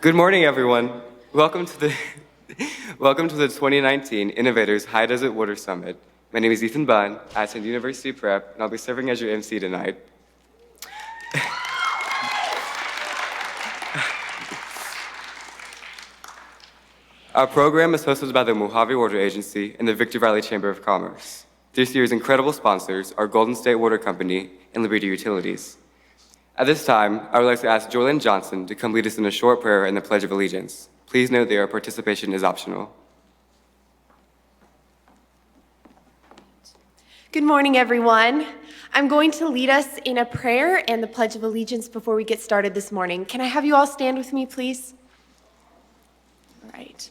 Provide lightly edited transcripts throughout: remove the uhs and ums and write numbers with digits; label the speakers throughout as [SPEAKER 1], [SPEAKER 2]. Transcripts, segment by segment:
[SPEAKER 1] Good morning, everyone. Welcome to the welcome to the 2019 Innovators High Desert Water Summit. My name is Ethan Bunn. I attend University Prep, and I'll be serving as your MC tonight. Our program is hosted by the Mojave Water Agency and the Victor Valley Chamber of Commerce. This year's incredible sponsors are Golden State Water Company and Liberty Utilities. At this time, I would like to ask Jolene Johnson to come lead us in a short prayer and the Pledge of Allegiance. Please note that your participation is optional.
[SPEAKER 2] Good morning, everyone. I'm going to lead us in a prayer and the Pledge of Allegiance before we get started this morning. Can I have you all stand with me, please? All right.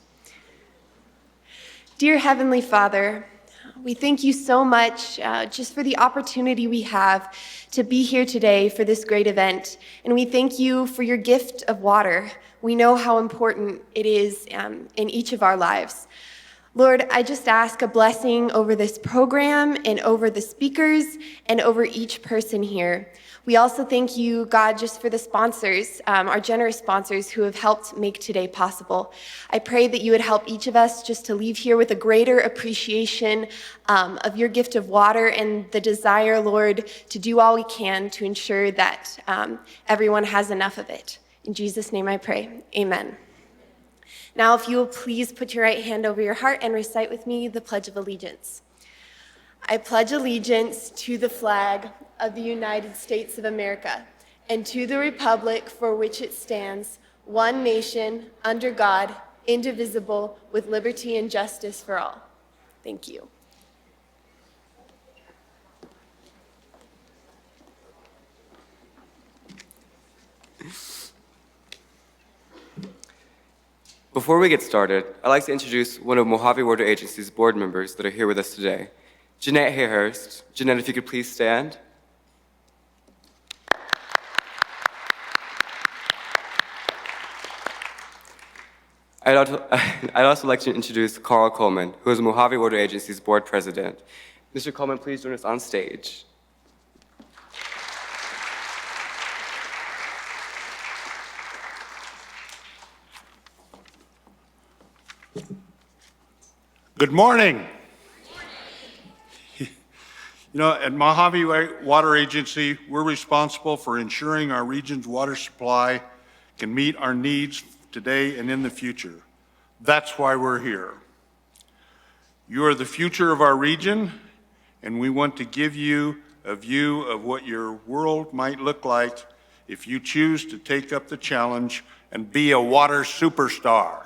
[SPEAKER 2] Dear Heavenly Father, we thank you so much just for the opportunity we have to be here today for this great event. And we thank you for your gift of water. We know how important it is in each of our lives. Lord, I just ask a blessing over this program and over the speakers and over each person here. We also thank you, God, just for the sponsors, our generous sponsors who have helped make today possible. I pray that you would help each of us just to leave here with a greater appreciation of your gift of water and the desire, Lord, to do all we can to ensure that everyone has enough of it. In Jesus' name I pray, amen. Now, if you will please put your right hand over your heart and recite with me the Pledge of Allegiance. I pledge allegiance to the flag of the United States of America and to the republic for which it stands, one nation, under God, indivisible, with liberty and justice for all. Thank you.
[SPEAKER 1] Before we get started, I'd like to introduce one of Mojave Water Agency's board members that are here with us today, Jeanette Hayhurst. Jeanette, if you could please stand. I'd also like to introduce Carl Coleman, who is Mojave Water Agency's board president. Mr. Coleman, please join us on stage.
[SPEAKER 3] Good morning. You know, at Mojave Water Agency, we're responsible for ensuring our region's water supply can meet our needs today and in the future. That's why we're here. You are the future of our region, and we want to give you a view of what your world might look like if you choose to take up the challenge and be a water superstar.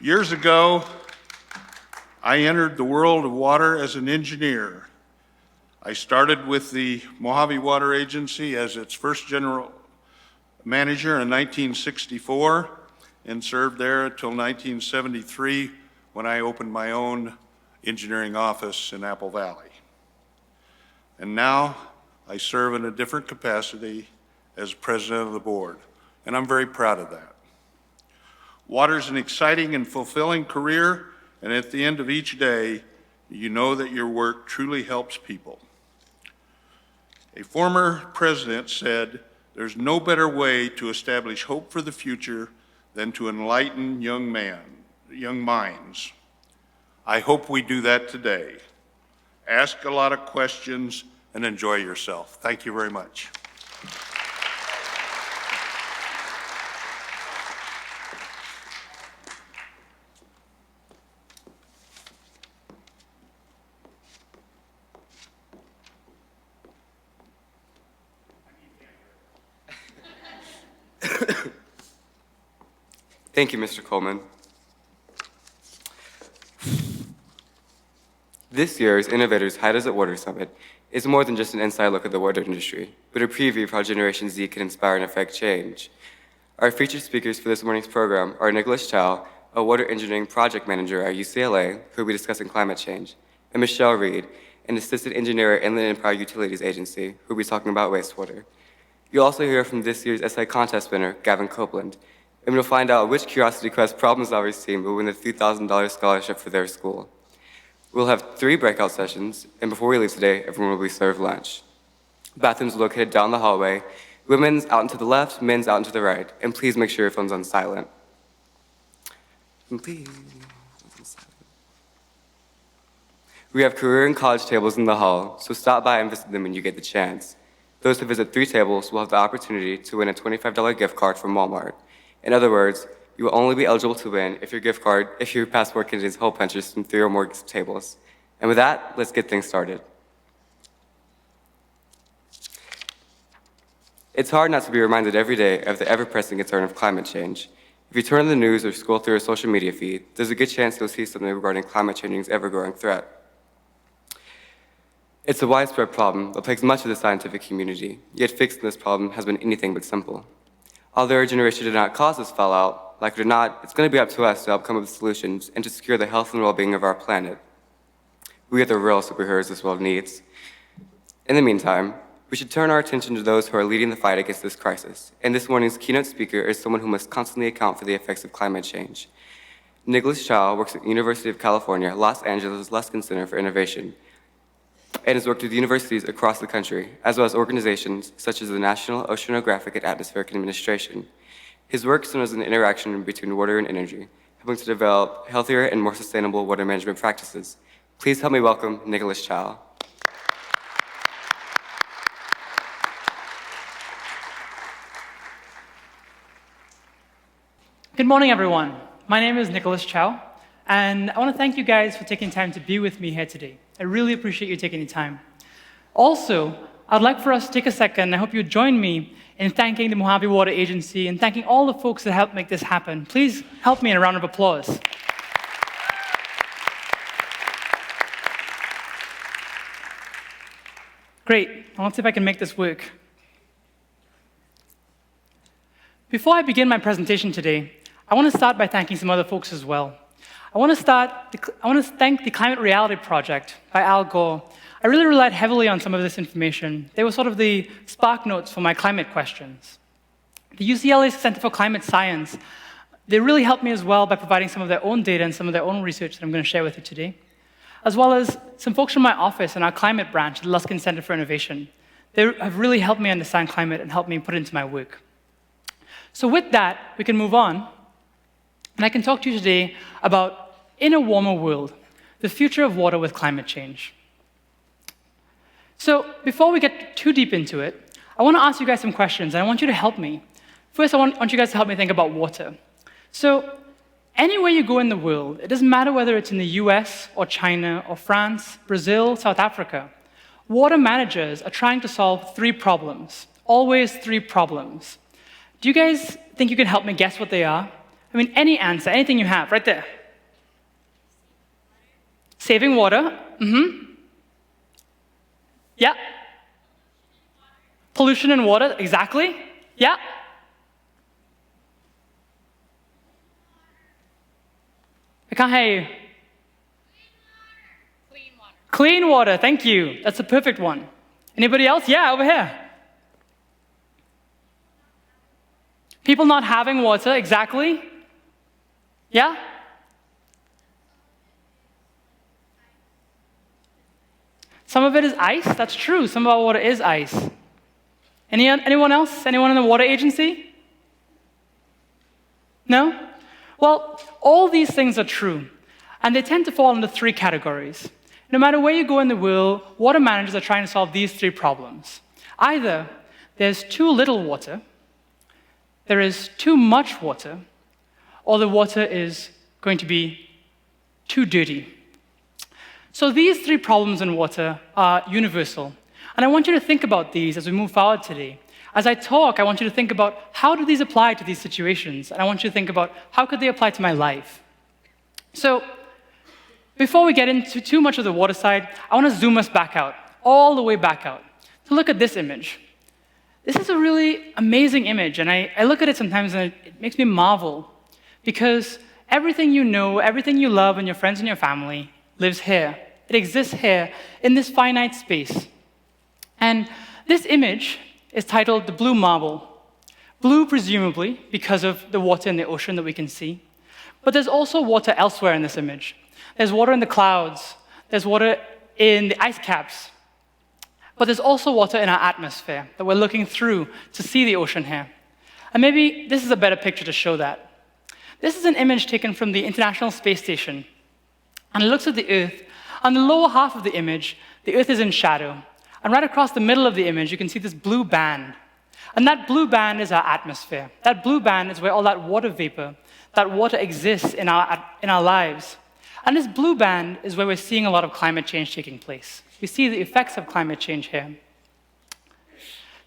[SPEAKER 3] Years ago, I entered the world of water as an engineer. I started with the Mojave Water Agency as its first general manager in 1964 and served there until 1973 when I opened my own engineering office in Apple Valley. And now I serve in a different capacity as president of the board, and I'm very proud of that. Water is an exciting and fulfilling career, and at the end of each day, you know that your work truly helps people. A former president said, "There's no better way to establish hope for the future than to enlighten young minds." I hope we do that today. Ask a lot of questions and enjoy yourself. Thank you very much.
[SPEAKER 1] Thank you, Mr. Coleman. This year's Innovators High Desert Water Summit is more than just an inside look at the water industry, but a preview of how Generation Z can inspire and affect change. Our featured speakers for this morning's program are Nicholas Chow, a water engineering project manager at UCLA, who will be discussing climate change, and Michelle Reed, an assistant engineer at Inland Empire Utilities Agency, who will be talking about wastewater. You'll also hear from this year's essay contest winner, Gavin Copeland, and we'll find out which Curiosity Quest problem solvers team will win the $3,000 scholarship for their school. We'll have 3 breakout sessions, and before we leave today, everyone will be served lunch. Bathrooms are located down the hallway, Women's out and to the left, men's out and to the right. And please make sure your phone's on silent. And please. We have career and college tables in the hall, so stop by and visit them when you get the chance. Those who visit 3 tables will have the opportunity to win a $25 gift card from Walmart. In other words, you will only be eligible to win if your passport contains hole punches from 3 or more tables. And with that, let's get things started. It's hard not to be reminded every day of the ever-pressing concern of climate change. If you turn on the news or scroll through a social media feed, there's a good chance you'll see something regarding climate changing's ever-growing threat. It's a widespread problem that plagues much of the scientific community, yet fixing this problem has been anything but simple. Although our generation did not cause this fallout, like it or not, it's going to be up to us to help come up with solutions and to secure the health and well-being of our planet. We are the real superheroes this world needs. In the meantime, we should turn our attention to those who are leading the fight against this crisis, and this morning's keynote speaker is someone who must constantly account for the effects of climate change. Nicholas Chow works at the University of California, Los Angeles Luskin Center for Innovation, and has worked with universities across the country, as well as organizations such as the National Oceanographic and Atmospheric Administration. His work centers on the interaction between water and energy, helping to develop healthier and more sustainable water management practices. Please help me welcome Nicholas Chow.
[SPEAKER 4] Good morning, everyone. My name is Nicholas Chow, and I want to thank you guys for taking time to be with me here today. I really appreciate you taking the time. Also, I'd like for us to take a second, I hope you join me in thanking the Mojave Water Agency and thanking all the folks that helped make this happen. Please help me in a round of applause. Great. Let's see if I can make this work. Before I begin my presentation today, I want to start by thanking some other folks as well. I want to thank the Climate Reality Project by Al Gore. I really relied heavily on some of this information. They were sort of the spark notes for my climate questions. The UCLA Center for Climate Science, they really helped me as well by providing some of their own data and some of their own research that I'm going to share with you today, as well as some folks from my office in our climate branch, the Luskin Center for Innovation. They have really helped me understand climate and helped me put it into my work. So with that, we can move on. And I can talk to you today about in a warmer world, the future of water with climate change. So before we get too deep into it, I want to ask you guys some questions, and I want you to help me. First, I want you guys to help me think about water. So anywhere you go in the world, it doesn't matter whether it's in the US or China or France, Brazil, South Africa, water managers are trying to solve 3 problems, always 3 problems. Do you guys think you can help me guess what they are? I mean, any answer, anything you have, right there. Saving water. Yeah. Pollution in water, exactly. Yeah. I can't hear you.
[SPEAKER 5] Clean water.
[SPEAKER 4] Clean water, thank you. That's a perfect one. Anybody else? Yeah, over here. People not having water, exactly. Yeah? Some of it is ice, that's true. Some of our water is ice. Anyone else? Anyone in the water agency? No? Well, all these things are true, and they tend to fall into 3 categories. No matter where you go in the world, water managers are trying to solve these 3 problems. Either there's too little water, there is too much water, or the water is going to be too dirty. So these 3 problems in water are universal. And I want you to think about these as we move forward today. As I talk, I want you to think about how do these apply to these situations? And I want you to think about how could they apply to my life? So before we get into too much of the water side, I want to zoom us back out, all the way back out, to look at this image. This is a really amazing image, and I look at it sometimes and it makes me marvel, because everything you know, everything you love, and your friends and your family lives here. It exists here in this finite space. And this image is titled the blue marble. Blue, presumably, because of the water in the ocean that we can see. But there's also water elsewhere in this image. There's water in the clouds. There's water in the ice caps. but there's also water in our atmosphere that we're looking through to see the ocean here. And maybe this is a better picture to show that. This is an image taken from the International Space Station, and it looks at the Earth. On the lower half of the image, the Earth is in shadow, and right across the middle of the image, you can see this blue band. And that blue band is our atmosphere. That blue band is where all that water vapor, that water exists in our lives. And this blue band is where we're seeing a lot of climate change taking place. We see the effects of climate change here.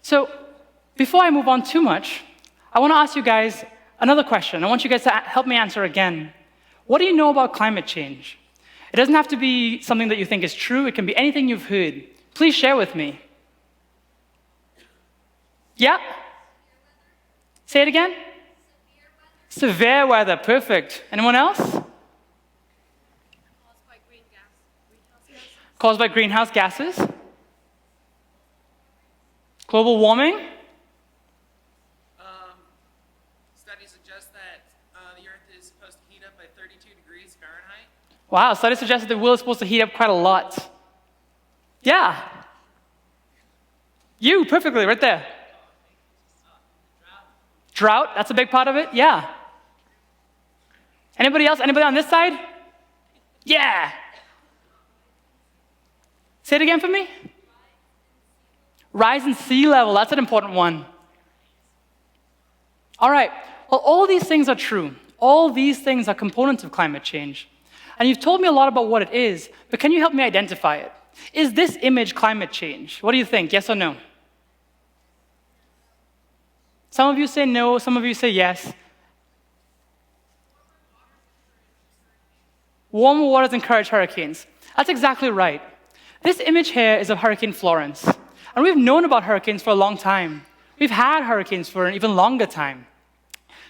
[SPEAKER 4] So before I move on too much, I want to ask you guys another question. I want you guys to help me answer again. What do you know about climate change? It doesn't have to be something that you think is true. It can be anything you've heard. Please share with me. Yeah? Say it again? Severe weather. Perfect. Anyone else? Caused by greenhouse gases. Global warming.
[SPEAKER 5] Studies suggest that the Earth is supposed to heat up by 32 degrees Fahrenheit.
[SPEAKER 4] Wow, studies suggest that the world is supposed to heat up quite a lot. Yeah. You, perfectly, right there. Drought, that's a big part of it? Yeah. Anybody else? Anybody on this side? Yeah. Say it again for me. Rise in sea level, that's an important one. All right, well, all these things are true. All these things are components of climate change. And you've told me a lot about what it is, but can you help me identify it? Is this image climate change? What do you think, yes or no? Some of you say no, some of you say yes. Warmer waters encourage hurricanes. That's exactly right. This image here is of Hurricane Florence. And we've known about hurricanes for a long time. We've had hurricanes for an even longer time.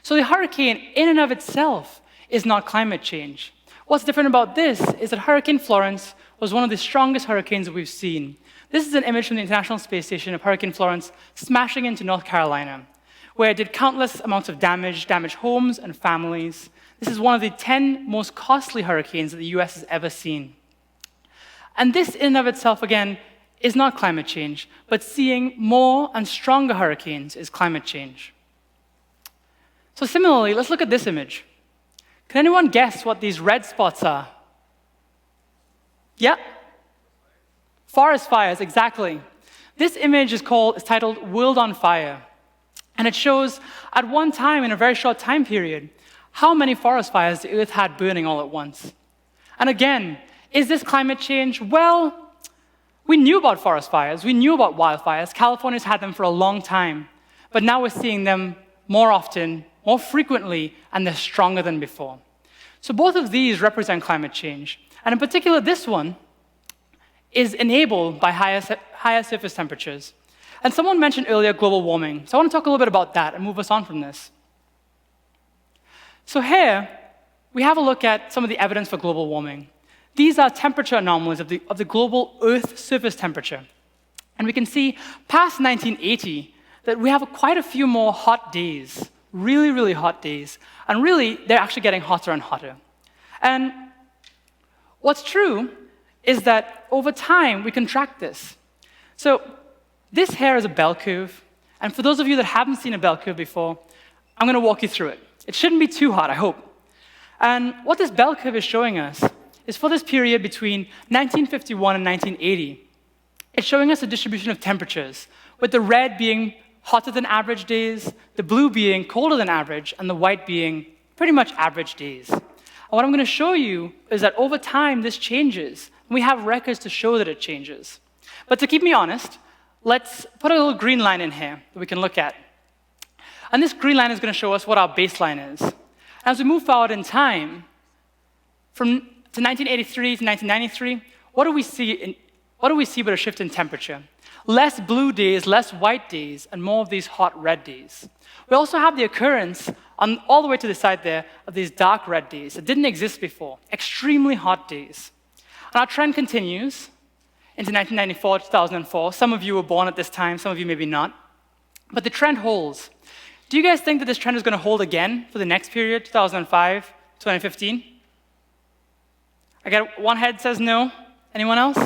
[SPEAKER 4] So the hurricane in and of itself is not climate change. What's different about this is that Hurricane Florence was one of the strongest hurricanes that we've seen. This is an image from the International Space Station of Hurricane Florence smashing into North Carolina, where it did countless amounts of damage, damaged homes and families. This is one of the 10 most costly hurricanes that the US has ever seen. And this in and of itself, again, is not climate change, but seeing more and stronger hurricanes is climate change. So similarly, let's look at this image. Can anyone guess what these red spots are? Yeah? Forest fires, exactly. This image is titled World on Fire. And it shows, at one time, in a very short time period, how many forest fires the Earth had burning all at once. And again, is this climate change? Well, we knew about forest fires. We knew about wildfires. California's had them for a long time. But now we're seeing them more often, more frequently, and they're stronger than before. So both of these represent climate change. And in particular, this one is enabled by higher surface temperatures. And someone mentioned earlier global warming. So I want to talk a little bit about that and move us on from this. So here, we have a look at some of the evidence for global warming. These are temperature anomalies of the global Earth surface temperature. And we can see past 1980 that we have quite a few more hot days, really, really hot days. And really, they're actually getting hotter and hotter. And what's true is that over time, we can track this. So this here is a bell curve. And for those of you that haven't seen a bell curve before, I'm going to walk you through it. It shouldn't be too hot, I hope. And what this bell curve is showing us is for this period between 1951 and 1980. It's showing us a distribution of temperatures, with the red being hotter than average days, the blue being colder than average, and the white being pretty much average days. And what I'm going to show you is that over time, this changes. And we have records to show that it changes. But to keep me honest, let's put a little green line in here that we can look at. And this green line is going to show us what our baseline is. As we move forward in time, to 1983 to 1993, what do we see but a shift in temperature? Less blue days, less white days, and more of these hot red days. We also have the occurrence, all the way to the side there, of these dark red days that didn't exist before, extremely hot days. And our trend continues into 1994, 2004. Some of you were born at this time, some of you maybe not. But the trend holds. Do you guys think that this trend is going to hold again for the next period, 2005, 2015? I got one head says no. Anyone else?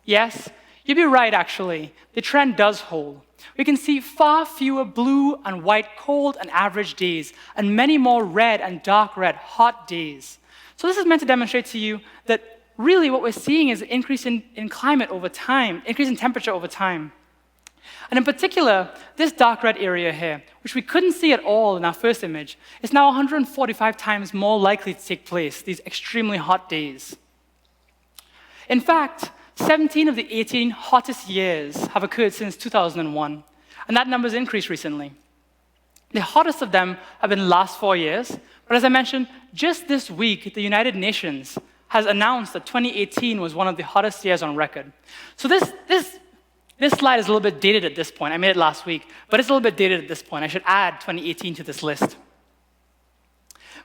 [SPEAKER 4] Yes? You'd be right, actually. The trend does hold. We can see far fewer blue and white cold and average days, and many more red and dark red hot days. So this is meant to demonstrate to you that really what we're seeing is an increase in climate over time, increase in temperature over time. And in particular, this dark red area here, which we couldn't see at all in our first image, is now 145 times more likely to take place, these extremely hot days. In fact, 17 of the 18 hottest years have occurred since 2001, and that number's increased recently. The hottest of them have been the last 4 years, but as I mentioned, just this week, the United Nations has announced that 2018 was one of the hottest years on record. So this slide is a little bit dated at this point. I made it last week, but it's a little bit dated at this point. I should add 2018 to this list.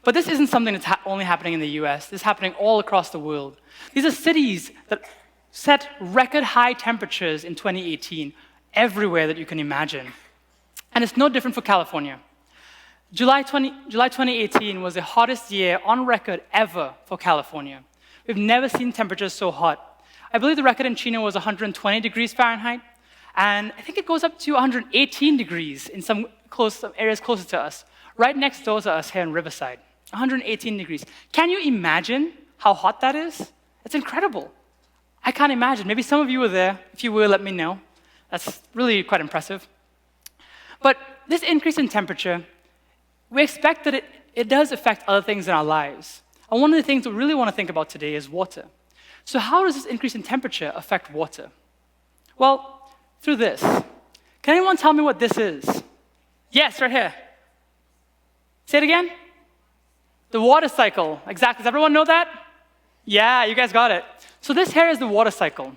[SPEAKER 4] But this isn't something that's only happening in the US. This is happening all across the world. These are cities that set record high temperatures in 2018 everywhere that you can imagine. And it's no different for California. July 2018 was the hottest year on record ever for California. We've never seen temperatures so hot. I believe the record in Chino was 120 degrees Fahrenheit, and I think it goes up to 118 degrees in some areas closer to us, right next door to us here in Riverside. 118 degrees. Can you imagine how hot that is? It's incredible. I can't imagine. Maybe some of you were there. If you were, let me know. That's really quite impressive. But this increase in temperature, we expect that it does affect other things in our lives. And one of the things we really want to think about today is water. So how does this increase in temperature affect water? Well, through this. Can anyone tell me what this is? Yes, right here. Say it again. The water cycle. Exactly. Does everyone know that? Yeah, you guys got it. So this here is the water cycle.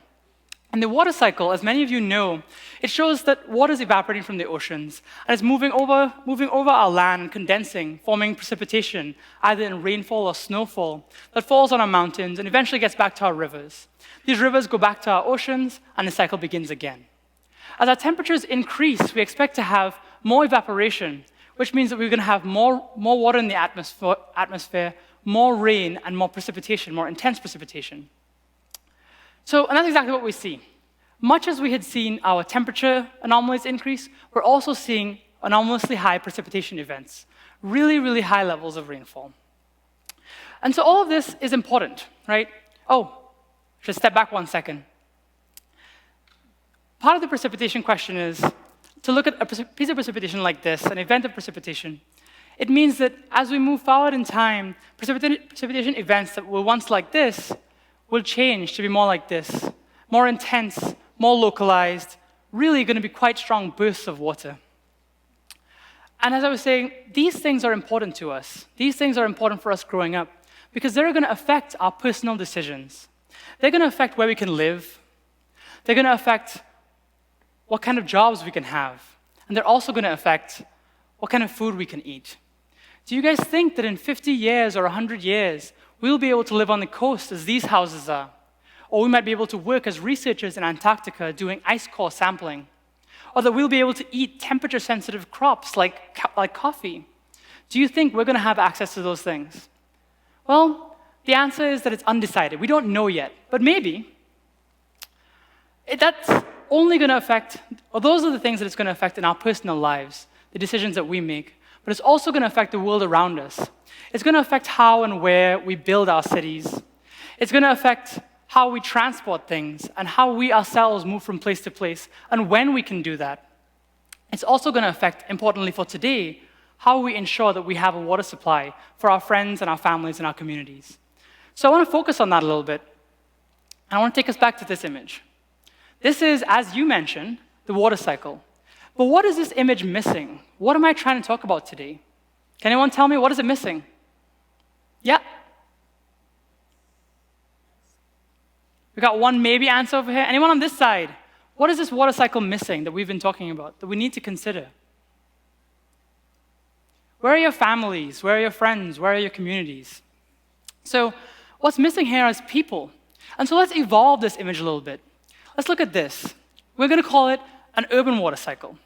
[SPEAKER 4] And the water cycle, as many of you know, it shows that water is evaporating from the oceans, and it's moving over our land, condensing, forming precipitation, either in rainfall or snowfall, that falls on our mountains and eventually gets back to our rivers. These rivers go back to our oceans, and the cycle begins again. As our temperatures increase, we expect to have more evaporation, which means that we're going to have more water in the atmosphere, more rain, and more precipitation, more intense precipitation. And that's exactly what we see. Much as we had seen our temperature anomalies increase, we're also seeing anomalously high precipitation events, really, really high levels of rainfall. And so all of this is important, right? Oh, just step back 1 second. Part of the precipitation question is to look at a piece of precipitation like this, an event of precipitation. It means that as we move forward in time, precipitation events that were once like this will change to be more like this, more intense, more localized, really going to be quite strong bursts of water. And as I was saying, these things are important to us. These things are important for us growing up because they're going to affect our personal decisions. They're going to affect where we can live. They're going to affect what kind of jobs we can have. And they're also going to affect what kind of food we can eat. Do you guys think that in 50 years or 100 years, we'll be able to live on the coast as these houses are? Or we might be able to work as researchers in Antarctica doing ice core sampling. Or that we'll be able to eat temperature-sensitive crops like coffee. Do you think we're going to have access to those things? Well, the answer is that it's undecided. We don't know yet, but maybe. That's only going to affect, or those are the things that it's going to affect in our personal lives, the decisions that we make. But it's also going to affect the world around us. It's going to affect how and where we build our cities. It's going to affect how we transport things and how we ourselves move from place to place and when we can do that. It's also going to affect, importantly for today, how we ensure that we have a water supply for our friends and our families and our communities. So I want to focus on that a little bit. And I want to take us back to this image. This is, as you mentioned, the water cycle. But what is this image missing? What am I trying to talk about today? Can anyone tell me what is it missing? Yeah. We got one maybe answer over here. Anyone on this side? What is this water cycle missing that we've been talking about, that we need to consider? Where are your families? Where are your friends? Where are your communities? So what's missing here is people. And so let's evolve this image a little bit. Let's look at this. We're going to call it an urban water cycle.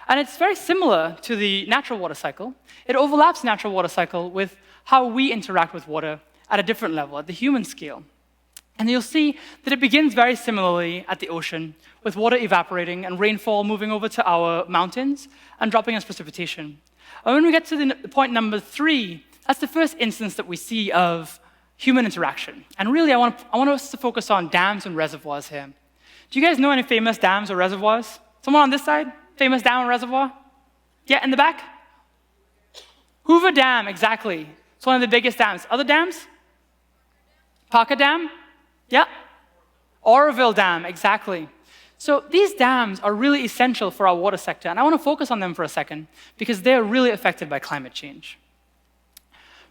[SPEAKER 4] And it's very similar to the natural water cycle. It overlaps the natural water cycle with how we interact with water at a different level, at the human scale. And you'll see that it begins very similarly at the ocean, with water evaporating and rainfall moving over to our mountains and dropping as precipitation. And when we get to the point number 3, that's the first instance that we see of human interaction. And really, I want us to focus on dams and reservoirs here. Do you guys know any famous dams or reservoirs? Someone on this side? Famous dam or reservoir? Yeah, in the back? Hoover Dam, exactly. It's one of the biggest dams. Other dams? Parker Dam? Yeah. Oroville Dam, exactly. So these dams are really essential for our water sector, and I want to focus on them for a second because they're really affected by climate change.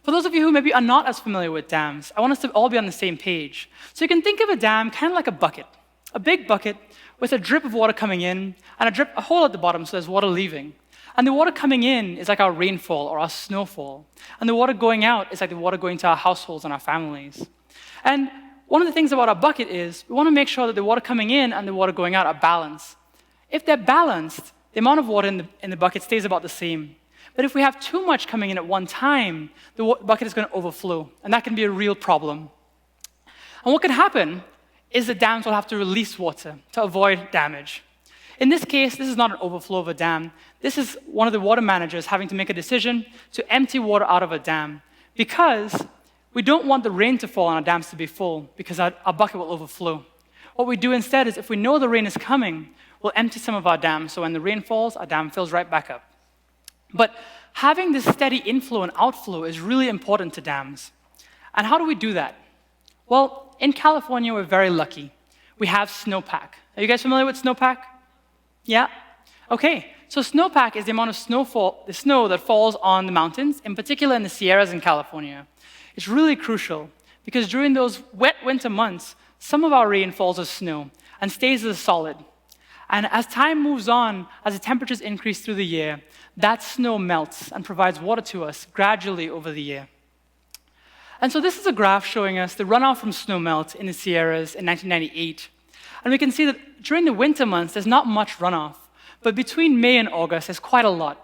[SPEAKER 4] For those of you who maybe are not as familiar with dams, I want us to all be on the same page. So you can think of a dam kind of like a big bucket with a drip of water coming in and a hole at the bottom so there's water leaving. And the water coming in is like our rainfall or our snowfall. And the water going out is like the water going to our households and our families. And one of the things about our bucket is we want to make sure that the water coming in and the water going out are balanced. If they're balanced, the amount of water in the bucket stays about the same. But if we have too much coming in at one time, the bucket is going to overflow, and that can be a real problem. And what can happen is that dams will have to release water to avoid damage. In this case, this is not an overflow of a dam. This is one of the water managers having to make a decision to empty water out of a dam because we don't want the rain to fall on our dams to be full because our bucket will overflow. What we do instead is if we know the rain is coming, we'll empty some of our dams so when the rain falls, our dam fills right back up. But having this steady inflow and outflow is really important to dams. And how do we do that? Well, in California, we're very lucky. We have snowpack. Are you guys familiar with snowpack? Yeah? Okay, so snowpack is the amount of the snow that falls on the mountains, in particular in the Sierras in California. It's really crucial because during those wet winter months, some of our rain falls as snow and stays as a solid. And as time moves on, as the temperatures increase through the year, that snow melts and provides water to us gradually over the year. And so this is a graph showing us the runoff from snowmelt in the Sierras in 1998. And we can see that during the winter months, there's not much runoff. But between May and August, there's quite a lot.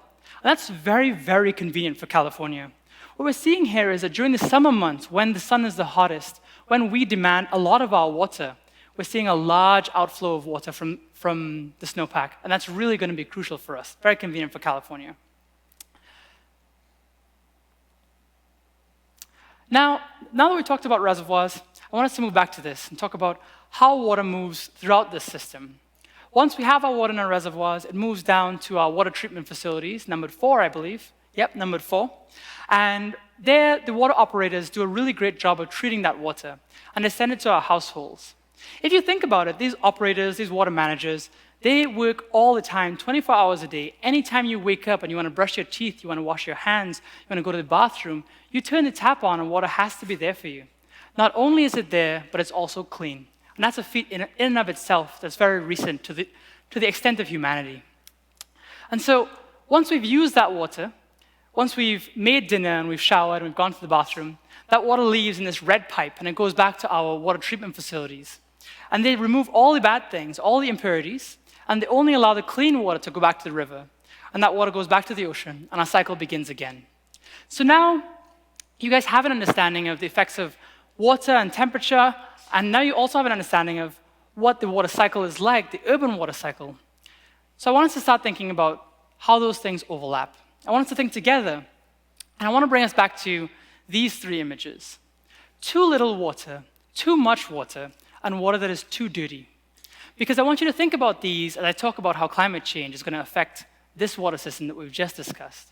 [SPEAKER 4] And that's very, very convenient for California. What we're seeing here is that during the summer months, when the sun is the hottest, when we demand a lot of our water, we're seeing a large outflow of water from the snowpack. And that's really going to be crucial for us. Very convenient for California. Now that we talked about reservoirs, I want us to move back to this and talk about how water moves throughout this system. Once we have our water in our reservoirs, it moves down to our water treatment facilities, numbered 4, I believe. Yep, numbered 4. And there, the water operators do a really great job of treating that water, and they send it to our households. If you think about it, these operators, these water managers, they work all the time, 24 hours a day. Anytime you wake up and you want to brush your teeth, you want to wash your hands, you want to go to the bathroom, you turn the tap on and water has to be there for you. Not only is it there, but it's also clean. And that's a feat in and of itself that's very recent to the extent of humanity. And so once we've used that water, once we've made dinner and we've showered and we've gone to the bathroom, that water leaves in this red pipe and it goes back to our water treatment facilities. And they remove all the bad things, all the impurities, and they only allow the clean water to go back to the river. And that water goes back to the ocean, and our cycle begins again. So now you guys have an understanding of the effects of water and temperature, and now you also have an understanding of what the water cycle is like, the urban water cycle. So I want us to start thinking about how those things overlap. I want us to think together, and I want to bring us back to these 3 images. Too little water, too much water, and water that is too dirty. Because I want you to think about these as I talk about how climate change is going to affect this water system that we've just discussed.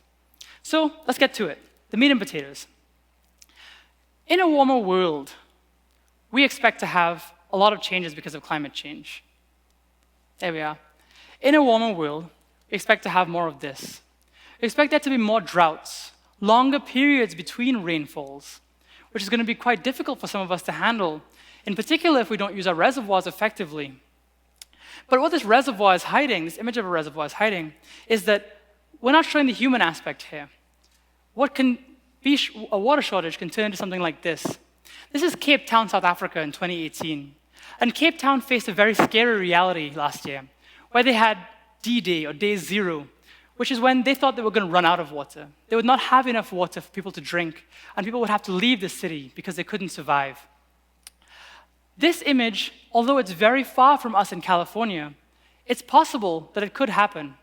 [SPEAKER 4] So let's get to it, the meat and potatoes. In a warmer world, we expect to have a lot of changes because of climate change. There we are. In a warmer world, we expect to have more of this. We expect there to be more droughts, longer periods between rainfalls, which is going to be quite difficult for some of us to handle, in particular if we don't use our reservoirs effectively. But what this reservoir is hiding, this image of a reservoir is hiding, is that we're not showing the human aspect here. What can be a water shortage can turn into something like this. This is Cape Town, South Africa in 2018. And Cape Town faced a very scary reality last year, where they had D-Day, or Day Zero, which is when they thought they were going to run out of water. They would not have enough water for people to drink, and people would have to leave the city because they couldn't survive. This image, although it's very far from us in California, it's possible that it could happen.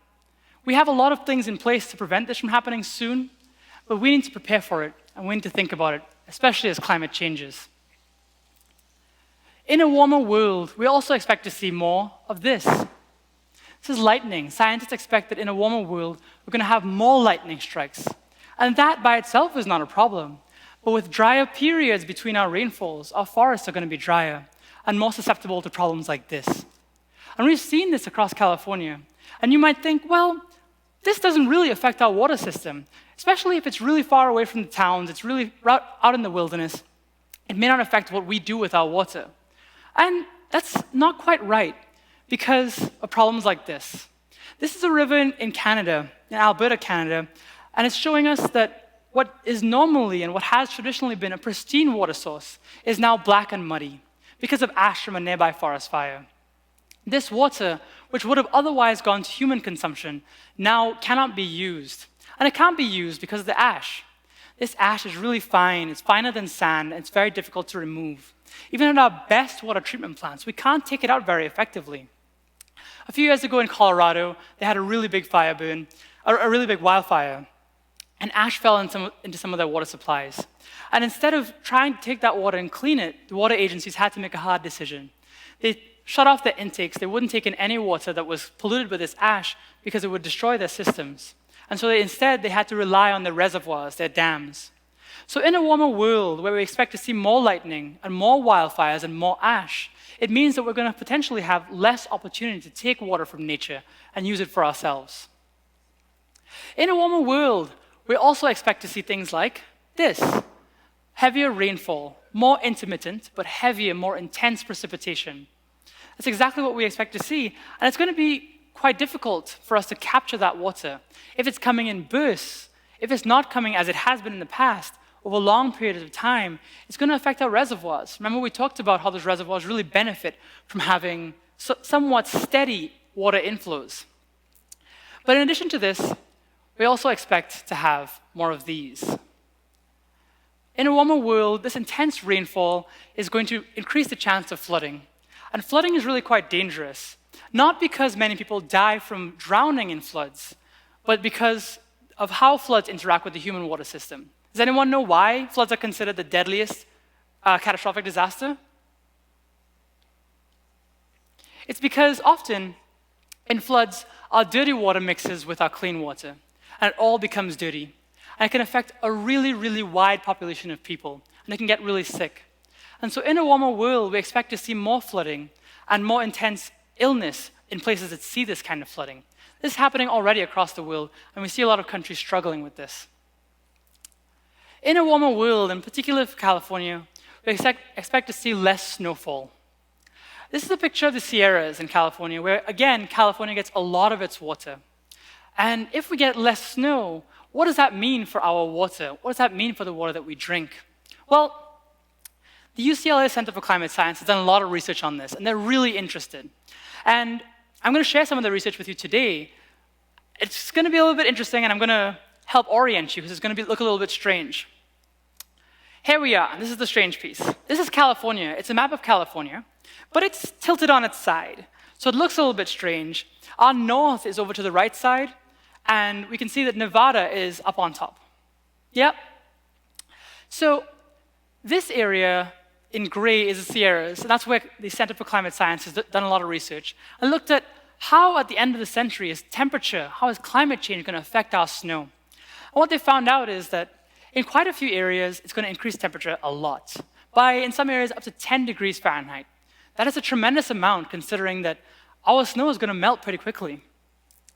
[SPEAKER 4] We have a lot of things in place to prevent this from happening soon, but we need to prepare for it, and we need to think about it, especially as climate changes. In a warmer world, we also expect to see more of this. This is lightning. Scientists expect that in a warmer world, we're going to have more lightning strikes. And that by itself is not a problem. But with drier periods between our rainfalls, our forests are going to be drier and more susceptible to problems like this. And we've seen this across California. And you might think, well, this doesn't really affect our water system, especially if it's really far away from the towns, it's really out in the wilderness. It may not affect what we do with our water. And that's not quite right because of problems like this. This is a river in Canada, in Alberta, Canada, and it's showing us that what is normally and what has traditionally been a pristine water source is now black and muddy because of ash from a nearby forest fire. This water, which would have otherwise gone to human consumption, now cannot be used. And it can't be used because of the ash. This ash is really fine, it's finer than sand, and it's very difficult to remove. Even at our best water treatment plants, we can't take it out very effectively. A few years ago in Colorado, they had a really big fire burn, a really big wildfire, and ash fell into some of their water supplies. And instead of trying to take that water and clean it, the water agencies had to make a hard decision. They shut off their intakes. They wouldn't take in any water that was polluted with this ash because it would destroy their systems. And so instead, they had to rely on their reservoirs, their dams. So in a warmer world where we expect to see more lightning and more wildfires and more ash, it means that we're going to potentially have less opportunity to take water from nature and use it for ourselves. In a warmer world, we also expect to see things like this: heavier rainfall, more intermittent, but heavier, more intense precipitation. That's exactly what we expect to see, and it's going to be quite difficult for us to capture that water. If it's coming in bursts, if it's not coming as it has been in the past, over long periods of time, it's going to affect our reservoirs. Remember, we talked about how those reservoirs really benefit from having somewhat steady water inflows. But in addition to this, we also expect to have more of these. In a warmer world, this intense rainfall is going to increase the chance of flooding. And flooding is really quite dangerous, not because many people die from drowning in floods, but because of how floods interact with the human water system. Does anyone know why floods are considered the deadliest catastrophic disaster? It's because often in floods, our dirty water mixes with our clean water, and it all becomes dirty. And it can affect a really, really wide population of people, and they can get really sick. And so in a warmer world, we expect to see more flooding and more intense illness in places that see this kind of flooding. This is happening already across the world, and we see a lot of countries struggling with this. In a warmer world, in particular for California, we expect to see less snowfall. This is a picture of the Sierras in California, where, again, California gets a lot of its water. And if we get less snow, what does that mean for our water? What does that mean for the water that we drink? Well, the UCLA Center for Climate Science has done a lot of research on this, and they're really interested. And I'm going to share some of the research with you today. It's going to be a little bit interesting, and I'm going to help orient you, because it's going to look a little bit strange. Here we are. This is the strange piece. This is California. It's a map of California, but it's tilted on its side. So it looks a little bit strange. Our north is over to the right side, and we can see that Nevada is up on top. Yep. So this area in gray is the Sierras, and that's where the Center for Climate Science has done a lot of research and looked at how, at the end of the century, is temperature, how is climate change going to affect our snow? And what they found out is that in quite a few areas, it's going to increase temperature a lot, by, in some areas, up to 10 degrees Fahrenheit. That is a tremendous amount, considering that our snow is going to melt pretty quickly.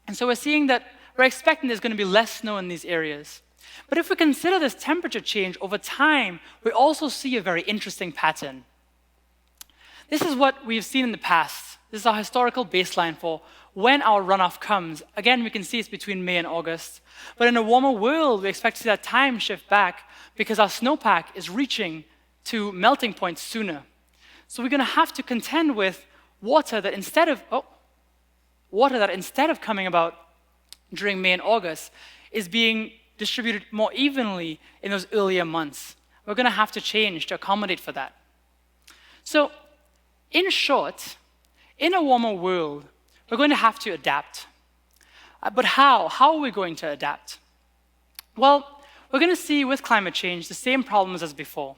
[SPEAKER 4] And so we're expecting there's going to be less snow in these areas. But if we consider this temperature change over time, we also see a very interesting pattern. This is what we've seen in the past. This is our historical baseline for when our runoff comes. Again, we can see it's between May and August. But in a warmer world, we expect to see that time shift back because our snowpack is reaching to melting points sooner. So we're going to have to contend with water that instead of coming about during May and August is being distributed more evenly in those earlier months. We're going to have to change to accommodate for that. So in short, in a warmer world, we're going to have to adapt. But how? How are we going to adapt? Well, we're going to see with climate change the same problems as before.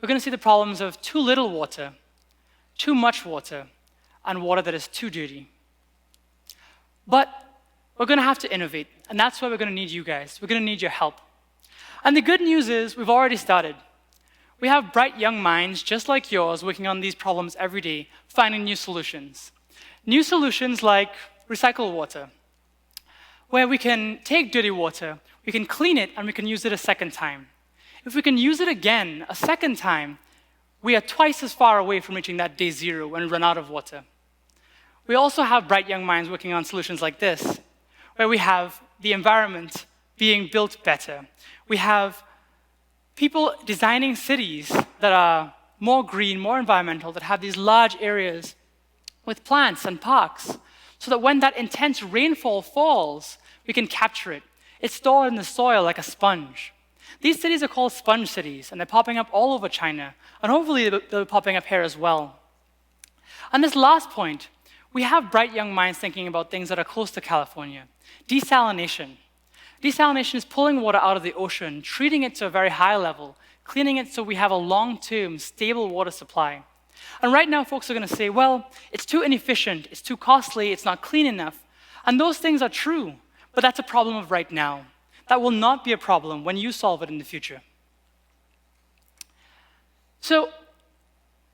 [SPEAKER 4] We're going to see the problems of too little water, too much water, and water that is too dirty. But we're going to have to innovate, and that's why we're going to need you guys. We're going to need your help. And the good news is we've already started. We have bright young minds just like yours working on these problems every day, finding new solutions. New solutions like recycled water, where we can take dirty water, we can clean it, and we can use it a second time. If we can use it again a second time, we are twice as far away from reaching that day zero and run out of water. We also have bright young minds working on solutions like this, where we have the environment being built better. We have people designing cities that are more green, more environmental, that have these large areas with plants and parks, so that when that intense rainfall falls, we can capture it. It's stored in the soil like a sponge. These cities are called sponge cities, and they're popping up all over China, and hopefully they'll be popping up here as well. And this last point, we have bright young minds thinking about things that are close to California. Desalination. Desalination is pulling water out of the ocean, treating it to a very high level, cleaning it so we have a long-term, stable water supply. And right now, folks are going to say, well, it's too inefficient, it's too costly, it's not clean enough. And those things are true, but that's a problem of right now. That will not be a problem when you solve it in the future. So,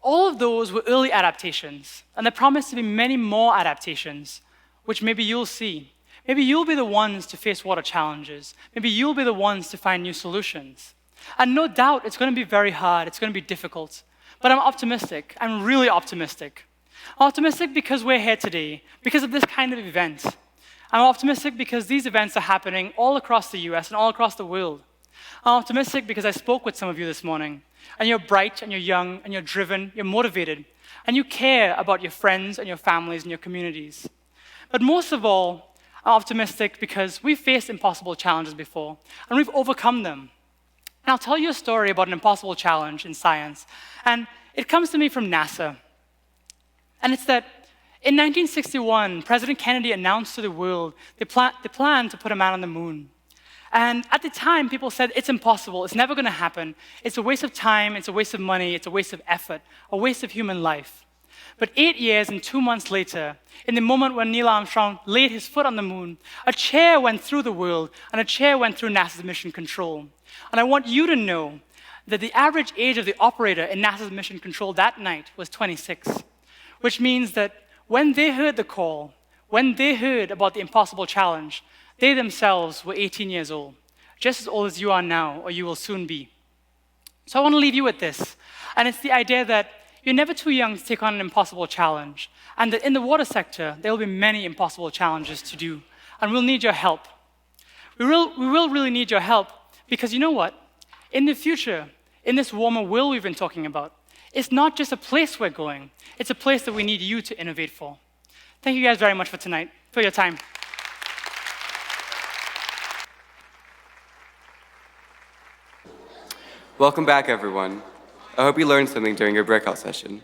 [SPEAKER 4] all of those were early adaptations, and there promise to be many more adaptations, which maybe you'll see. Maybe you'll be the ones to face water challenges. Maybe you'll be the ones to find new solutions. And no doubt, it's going to be very hard, it's going to be difficult. But I'm optimistic. I'm really optimistic. I'm optimistic because we're here today, because of this kind of event. I'm optimistic because these events are happening all across the US and all across the world. I'm optimistic because I spoke with some of you this morning, and you're bright, and you're young, and you're driven, you're motivated, and you care about your friends and your families and your communities. But most of all, I'm optimistic because we've faced impossible challenges before, and we've overcome them. And I'll tell you a story about an impossible challenge in science. And it comes to me from NASA. And it's that in 1961, President Kennedy announced to the world the plan to put a man on the moon. And at the time, people said, it's impossible, it's never going to happen. It's a waste of time, it's a waste of money, it's a waste of effort, a waste of human life. But 8 years and 2 months later, in the moment when Neil Armstrong laid his foot on the moon, a chair went through the world, and a chair went through NASA's mission control. And I want you to know that the average age of the operator in NASA's mission control that night was 26, which means that when they heard the call, when they heard about the impossible challenge, they themselves were 18 years old, just as old as you are now, or you will soon be. So I want to leave you with this, and it's the idea that you're never too young to take on an impossible challenge, and that in the water sector, there will be many impossible challenges to do, and we'll need your help. We will really need your help, because you know what? In the future, in this warmer world we've been talking about, it's not just a place we're going, it's a place that we need you to innovate for. Thank you guys very much for your time.
[SPEAKER 1] Welcome back, everyone. I hope you learned something during your breakout session.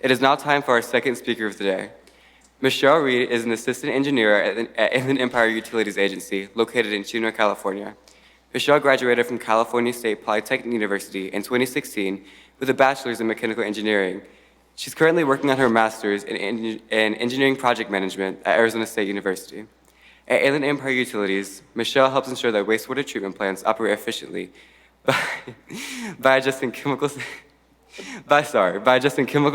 [SPEAKER 1] It is now time for our second speaker of the day. Michelle Reed is an assistant engineer at Inland Empire Utilities Agency located in Chino, California. Michelle graduated from California State Polytechnic University in 2016 with a bachelor's in mechanical engineering. She's currently working on her master's in engineering project management at Arizona State University. At Inland Empire Utilities, Michelle helps ensure that wastewater treatment plants operate efficiently by adjusting chemical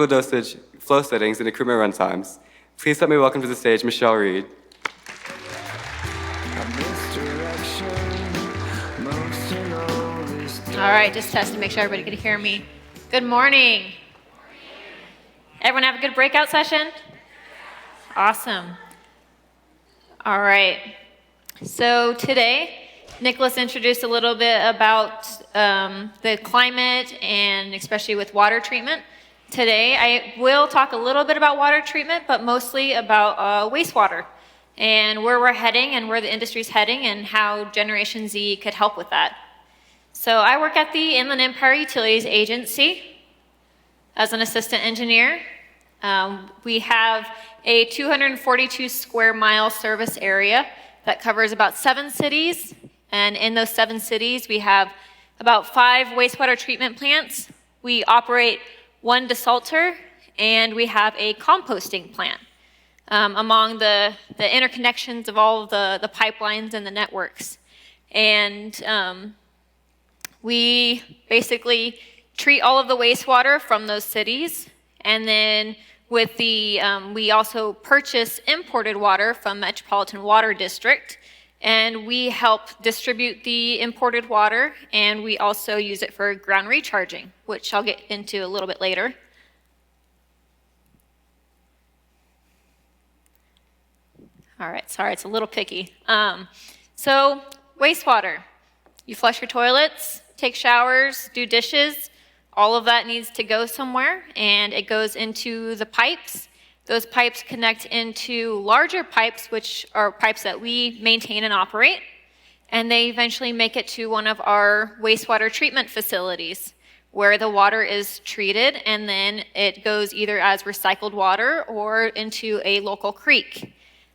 [SPEAKER 1] dosage, flow settings, and equipment run times. Please help me welcome to the stage Michelle Reed.
[SPEAKER 6] All right, just test to make sure everybody can hear me. Good morning. Everyone have a good breakout session? Awesome. All right. So today, Nicholas introduced a little bit about the climate and especially with water treatment. Today, I will talk a little bit about water treatment, but mostly about wastewater and where we're heading and where the industry's heading and how Generation Z could help with that. So I work at the Inland Empire Utilities Agency as an assistant engineer. We have a 242 square mile service area that covers about 7 cities. And in those 7 cities, we have about 5 wastewater treatment plants. We operate 1 desalter, and we have a composting plant. Among the interconnections of all of the pipelines and the networks. And we basically treat all of the wastewater from those cities, and then with the, we also purchase imported water from Metropolitan Water District, and we help distribute the imported water, and we also use it for ground recharging, which I'll get into a little bit later. All right, sorry, it's a little picky. So wastewater, you flush your toilets, take showers, do dishes, all of that needs to go somewhere, and it goes into the pipes. Those pipes connect into larger pipes, which are pipes that we maintain and operate, and they eventually make it to one of our wastewater treatment facilities, where the water is treated, and then it goes either as recycled water or into a local creek.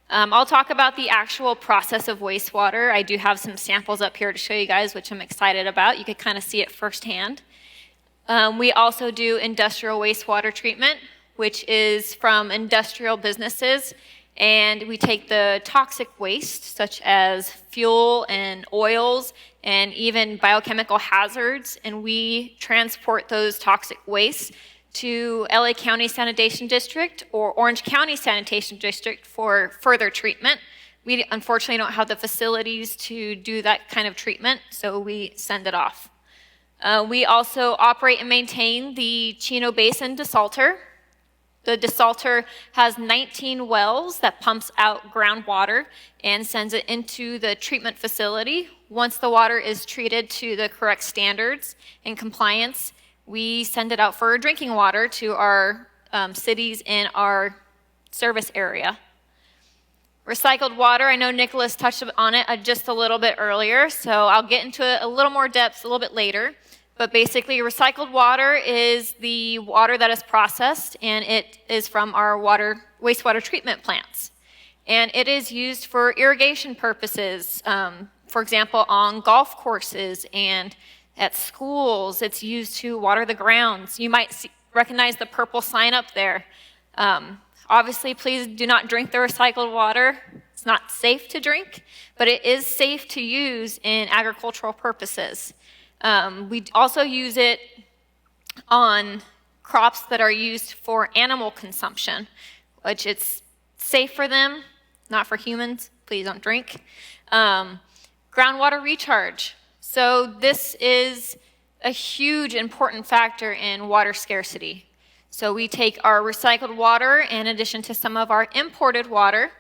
[SPEAKER 6] I'll talk about the actual process of wastewater. I do have some samples up here to show you guys, which I'm excited about. You could kind of see it firsthand. We also do industrial wastewater treatment, which is from industrial businesses, and we take the toxic waste, such as fuel and oils and even biochemical hazards, and we transport those toxic wastes to LA County Sanitation District or Orange County Sanitation District for further treatment. We unfortunately don't have the facilities to do that kind of treatment, so we send it off. We also operate and maintain the Chino Basin desalter. The desalter has 19 wells that pumps out groundwater and sends it into the treatment facility. Once the water is treated to the correct standards and compliance, we send it out for drinking water to our cities in our service area. Recycled water, I know Nicholas touched on it just a little bit earlier, so I'll get into it a little more depth a little bit later. But basically, recycled water is the water that is processed, and it is from our wastewater treatment plants. And it is used for irrigation purposes, for example, on golf courses and at schools. It's used to water the grounds. You might recognize the purple sign up there. Obviously, please do not drink the recycled water. It's not safe to drink, but it is safe to use in agricultural purposes. We also use it on crops that are used for animal consumption, which it's safe for them, not for humans. Please don't drink. Groundwater recharge. So this is a huge important factor in water scarcity. So we take our recycled water, in addition to some of our imported water,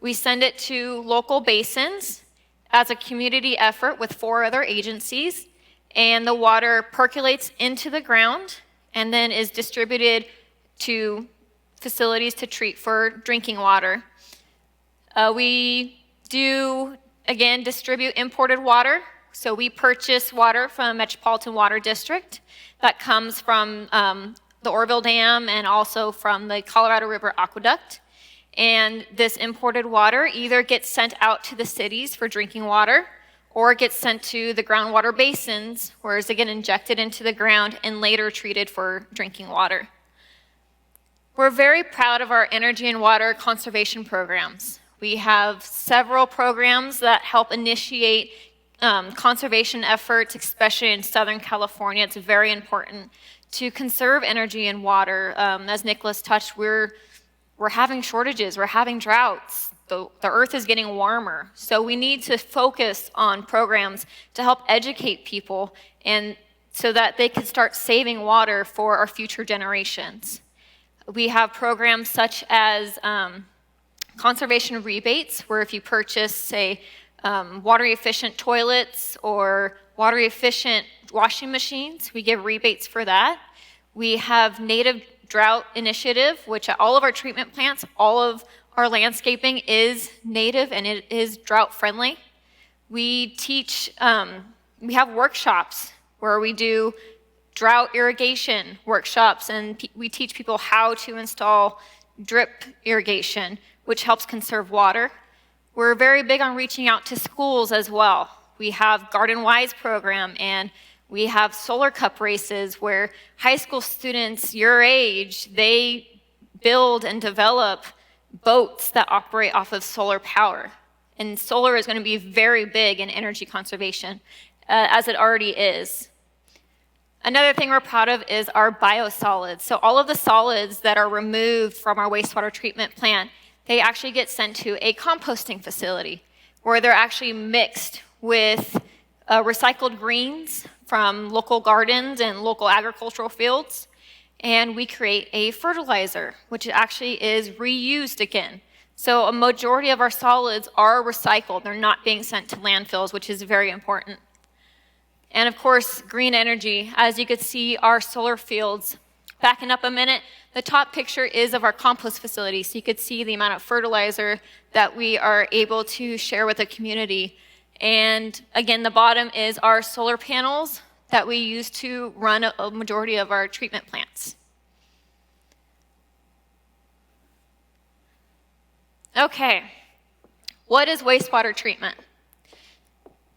[SPEAKER 6] we send it to local basins as a community effort with 4 other agencies, and the water percolates into the ground and then is distributed to facilities to treat for drinking water. We do, again, distribute imported water. So we purchase water from Metropolitan Water District that comes from the Oroville Dam and also from the Colorado River Aqueduct. And this imported water either gets sent out to the cities for drinking water, or it gets sent to the groundwater basins, where it's again injected into the ground and later treated for drinking water. We're very proud of our energy and water conservation programs. We have several programs that help initiate conservation efforts, especially in Southern California. It's very important to conserve energy and water. As Nicholas touched, we're having shortages, we're having droughts. The earth is getting warmer. So we need to focus on programs to help educate people and so that they can start saving water for our future generations. We have programs such as conservation rebates, where if you purchase, say, water efficient toilets or water efficient washing machines, we give rebates for that. We have native drought initiative, which at all of our treatment plants, all of our landscaping is native and it is drought friendly. We teach, we have workshops where we do drought irrigation workshops, and we teach people how to install drip irrigation, which helps conserve water. We're very big on reaching out to schools as well. We have Garden Wise program, and we have solar cup races where high school students your age, they build and develop boats that operate off of solar power. And solar is going to be very big in energy conservation, as it already is. Another thing we're proud of is our biosolids. So all of the solids that are removed from our wastewater treatment plant, they actually get sent to a composting facility where they're actually mixed with recycled greens from local gardens and local agricultural fields. And we create a fertilizer, which actually is reused again. So a majority of our solids are recycled. They're not being sent to landfills, which is very important. And of course, green energy. As you could see, our solar fields. Backing up a minute, the top picture is of our compost facility. So you could see the amount of fertilizer that we are able to share with the community. And again, the bottom is our solar panels that we use to run a majority of our treatment plants. Okay, what is wastewater treatment?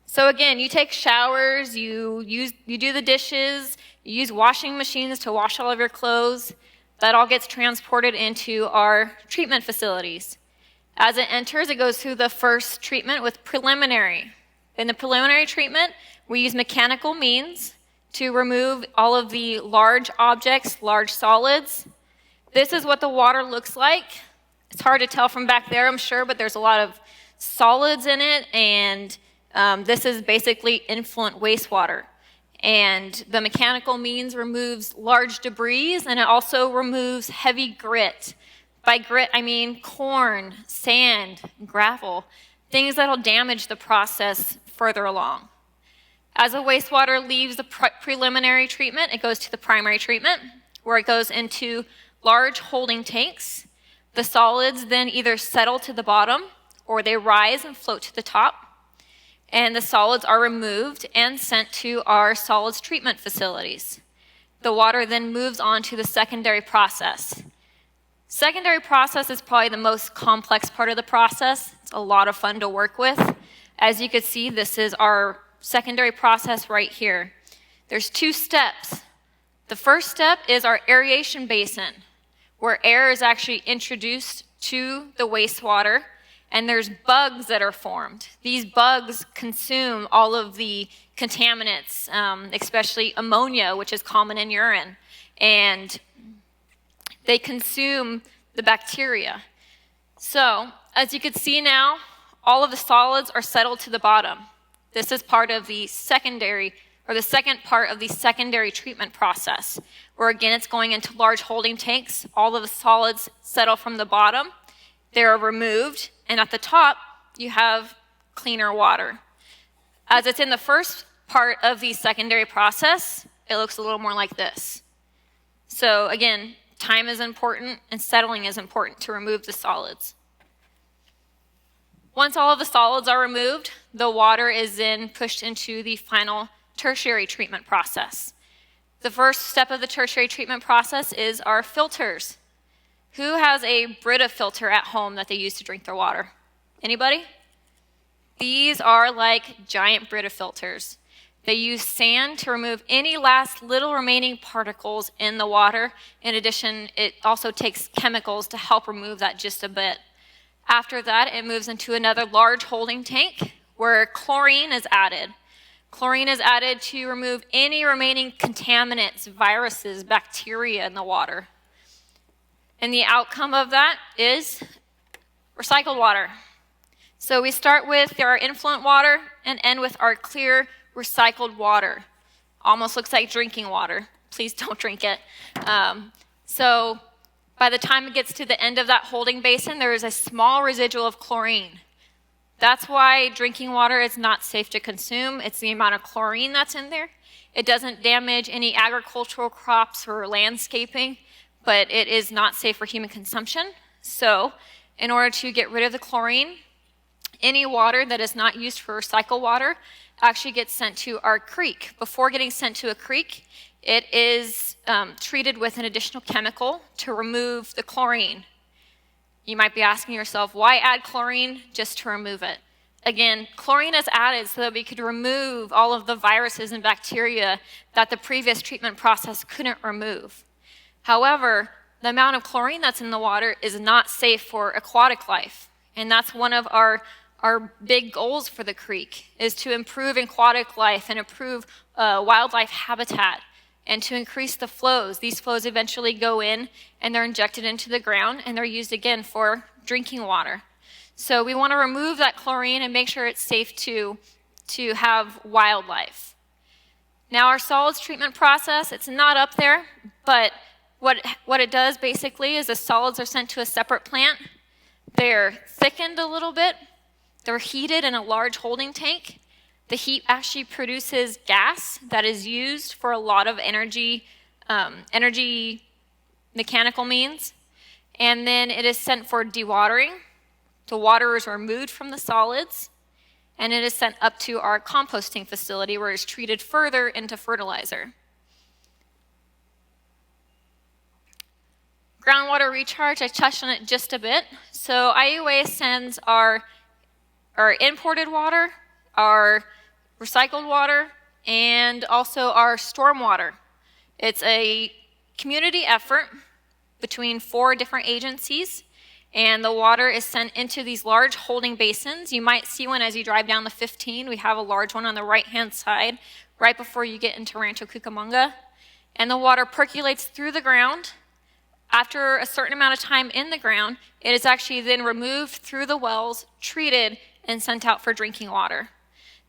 [SPEAKER 6] So again, you take showers, you do the dishes, you use washing machines to wash all of your clothes. That all gets transported into our treatment facilities. As it enters, it goes through the first treatment with preliminary. In the preliminary treatment, we use mechanical means to remove all of the large objects, large solids. This is what the water looks like. It's hard to tell from back there, I'm sure, but there's a lot of solids in it, and this is basically influent wastewater. And the mechanical means removes large debris, and it also removes heavy grit. By grit, I mean corn, sand, gravel, things that'll damage the process further along. As the wastewater leaves the preliminary treatment, it goes to the primary treatment, where it goes into large holding tanks. The solids then either settle to the bottom, or they rise and float to the top. And the solids are removed and sent to our solids treatment facilities. The water then moves on to the secondary process. Secondary process is probably the most complex part of the process. It's a lot of fun to work with. As you can see, this is our secondary process right here. There's 2 steps. The first step is our aeration basin, where air is actually introduced to the wastewater, and there's bugs that are formed. These bugs consume all of the contaminants, especially ammonia, which is common in urine, and they consume the bacteria. So, as you can see now, all of the solids are settled to the bottom. This is part of the secondary, or the second part of the secondary treatment process, where again it's going into large holding tanks. All of the solids settle from the bottom, they're removed, and at the top you have cleaner water. As it's in the first part of the secondary process, it looks a little more like this. So again, time is important and settling is important to remove the solids. Once all of the solids are removed, the water is then pushed into the final tertiary treatment process. The first step of the tertiary treatment process is our filters. Who has a Brita filter at home that they use to drink their water? Anybody? These are like giant Brita filters. They use sand to remove any last little remaining particles in the water. In addition, it also takes chemicals to help remove that just a bit. After that, it moves into another large holding tank where chlorine is added. Chlorine is added to remove any remaining contaminants, viruses, bacteria in the water. And the outcome of that is recycled water. So we start with our influent water and end with our clear, recycled water. Almost looks like drinking water. Please don't drink it. So by the time it gets to the end of that holding basin, there is a small residual of chlorine. That's why drinking water is not safe to consume. It's the amount of chlorine that's in there. It doesn't damage any agricultural crops or landscaping, but it is not safe for human consumption. So in order to get rid of the chlorine, any water that is not used for recycled water actually gets sent to our creek. Before getting sent to a creek, it is treated with an additional chemical to remove the chlorine. You might be asking yourself, why add chlorine just to remove it? Again, chlorine is added so that we could remove all of the viruses and bacteria that the previous treatment process couldn't remove. However, the amount of chlorine that's in the water is not safe for aquatic life. And that's one of our big goals for the creek, is to improve aquatic life and improve wildlife habitat and to increase the flows. These flows eventually go in and they're injected into the ground and they're used again for drinking water. So we want to remove that chlorine and make sure it's safe to have wildlife. Now our solids treatment process, it's not up there, but what it does basically is the solids are sent to a separate plant. They're thickened a little bit. They're heated in a large holding tank. The heat actually produces gas that is used for a lot of energy mechanical means. And then it is sent for dewatering. The water is removed from the solids, and it is sent up to our composting facility where it is treated further into fertilizer. Groundwater recharge, I touched on it just a bit. So IUA sends our imported water, our recycled water, and also our stormwater. It's a community effort between 4 different agencies, and the water is sent into these large holding basins. You might see one as you drive down the 15. We have a large one on the right-hand side, right before you get into Rancho Cucamonga. And the water percolates through the ground. After a certain amount of time in the ground, it is actually then removed through the wells, treated, and sent out for drinking water.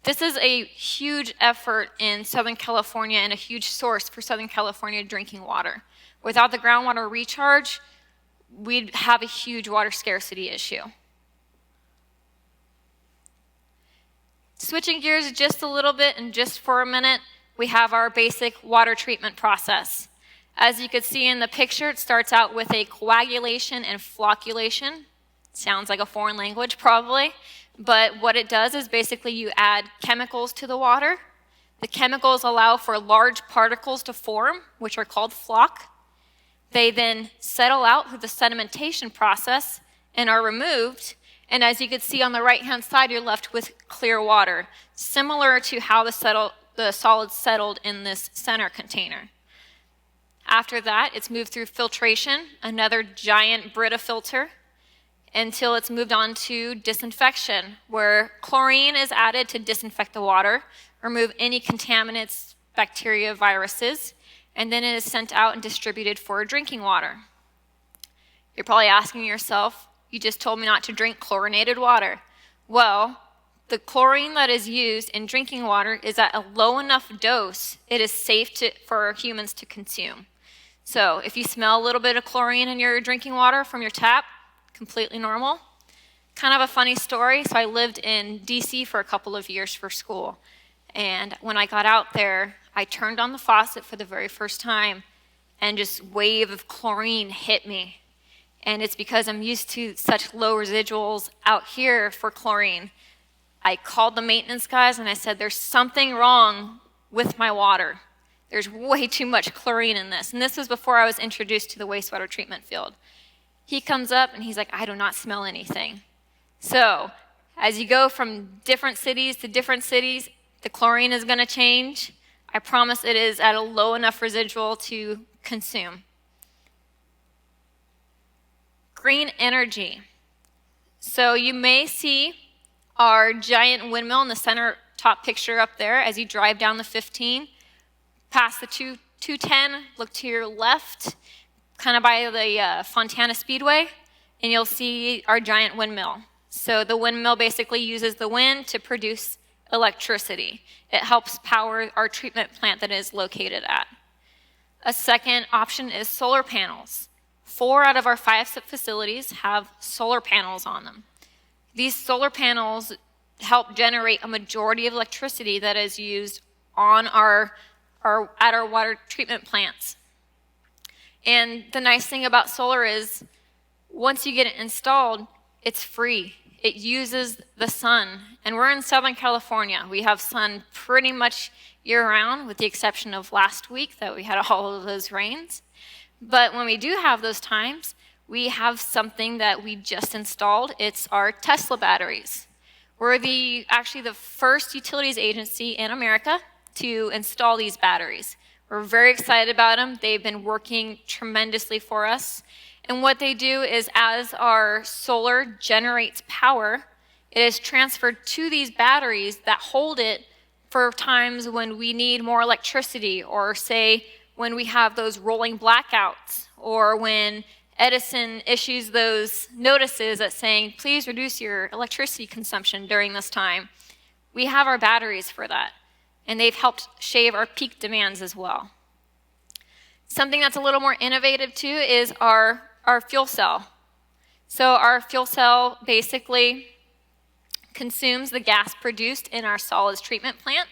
[SPEAKER 6] This is a huge effort in Southern California and a huge source for Southern California drinking water. Without the groundwater recharge, we'd have a huge water scarcity issue. Switching gears just a little bit and just for a minute, we have our basic water treatment process. As you can see in the picture, it starts out with a coagulation and flocculation. Sounds like a foreign language probably, but what it does is basically you add chemicals to the water. The chemicals allow for large particles to form, which are called floc. They then settle out through the sedimentation process and are removed. And as you can see on the right-hand side, you're left with clear water, similar to how the solids settled in this center container. After that, it's moved through filtration, another giant Brita filter, until it's moved on to disinfection, where chlorine is added to disinfect the water, remove any contaminants, bacteria, viruses, and then it is sent out and distributed for drinking water. You're probably asking yourself, you just told me not to drink chlorinated water. Well, the chlorine that is used in drinking water is at a low enough dose, it is safe for humans to consume. So if you smell a little bit of chlorine in your drinking water from your tap, completely normal. Kind of a funny story. So I lived in DC for a couple of years for school. And when I got out there, I turned on the faucet for the very first time and just wave of chlorine hit me. And it's because I'm used to such low residuals out here for chlorine. I called the maintenance guys and I said, there's something wrong with my water. There's way too much chlorine in this. And this was before I was introduced to the wastewater treatment field. He comes up and he's like, I do not smell anything. So as you go from different cities to different cities, the chlorine is going to change. I promise it is at a low enough residual to consume. Green energy. So you may see our giant windmill in the center top picture up there as you drive down the 15. Past the 210, look to your left, kind of by the Fontana Speedway, and you'll see our giant windmill. So the windmill basically uses the wind to produce electricity. It helps power our treatment plant that is located at. A second option is solar panels. 4 out of our 5 facilities have solar panels on them. These solar panels help generate a majority of electricity that is used on at our water treatment plants. And the nice thing about solar is once you get it installed, it's free. it uses the sun. And we're in Southern California. We have sun pretty much year-round, with the exception of last week that we had all of those rains. But when we do have those times, we have something that we just installed. It's our Tesla batteries. We're actually the first utilities agency in America to install these batteries. We're very excited about them. They've been working tremendously for us. And what they do is, as our solar generates power, it is transferred to these batteries that hold it for times when we need more electricity, or say when we have those rolling blackouts, or when Edison issues those notices that saying, please reduce your electricity consumption during this time. We have our batteries for that, and they've helped shave our peak demands as well. Something that's a little more innovative too is our fuel cell. So our fuel cell basically consumes the gas produced in our solids treatment plant,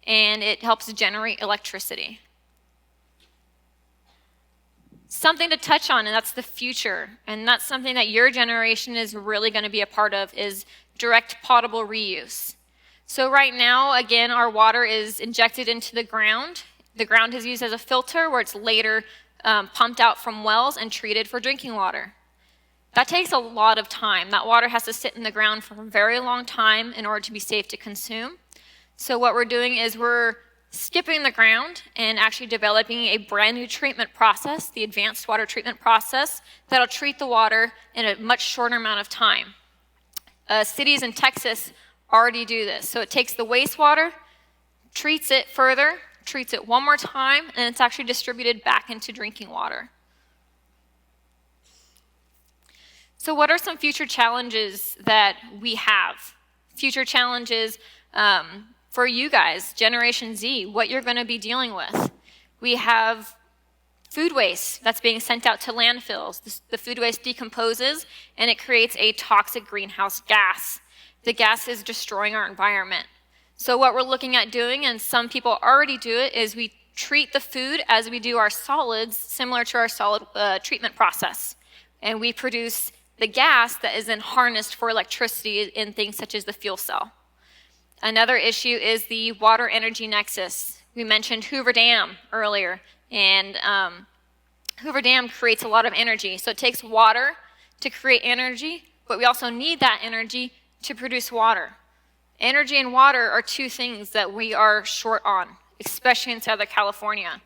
[SPEAKER 6] and it helps generate electricity. Something to touch on, and that's the future, and that's something that your generation is really going to be a part of, is direct potable reuse. So right now, again, our water is injected into the ground. The ground is used as a filter, where it's later pumped out from wells and treated for drinking water. That takes a lot of time. That water has to sit in the ground for a very long time in order to be safe to consume. So what we're doing is we're skipping the ground and actually developing a brand new treatment process, the advanced water treatment process, that'll treat the water in a much shorter amount of time. Cities in Texas already do this. So it takes the wastewater, treats it further, treats it one more time, and it's actually distributed back into drinking water. So what are some future challenges that we have? Future challenges for you guys, Generation Z, what you're going to be dealing with. We have food waste that's being sent out to landfills. The food waste decomposes, and it creates a toxic greenhouse gas. The gas is destroying our environment. So what we're looking at doing, and some people already do it, is we treat the food as we do our solids, similar to our solid treatment process. And we produce the gas that is then harnessed for electricity in things such as the fuel cell. Another issue is the water energy nexus. We mentioned Hoover Dam earlier, and Hoover Dam creates a lot of energy. So it takes water to create energy, but we also need that energy to produce water. Energy and water are two things that we are short on, especially in Southern California.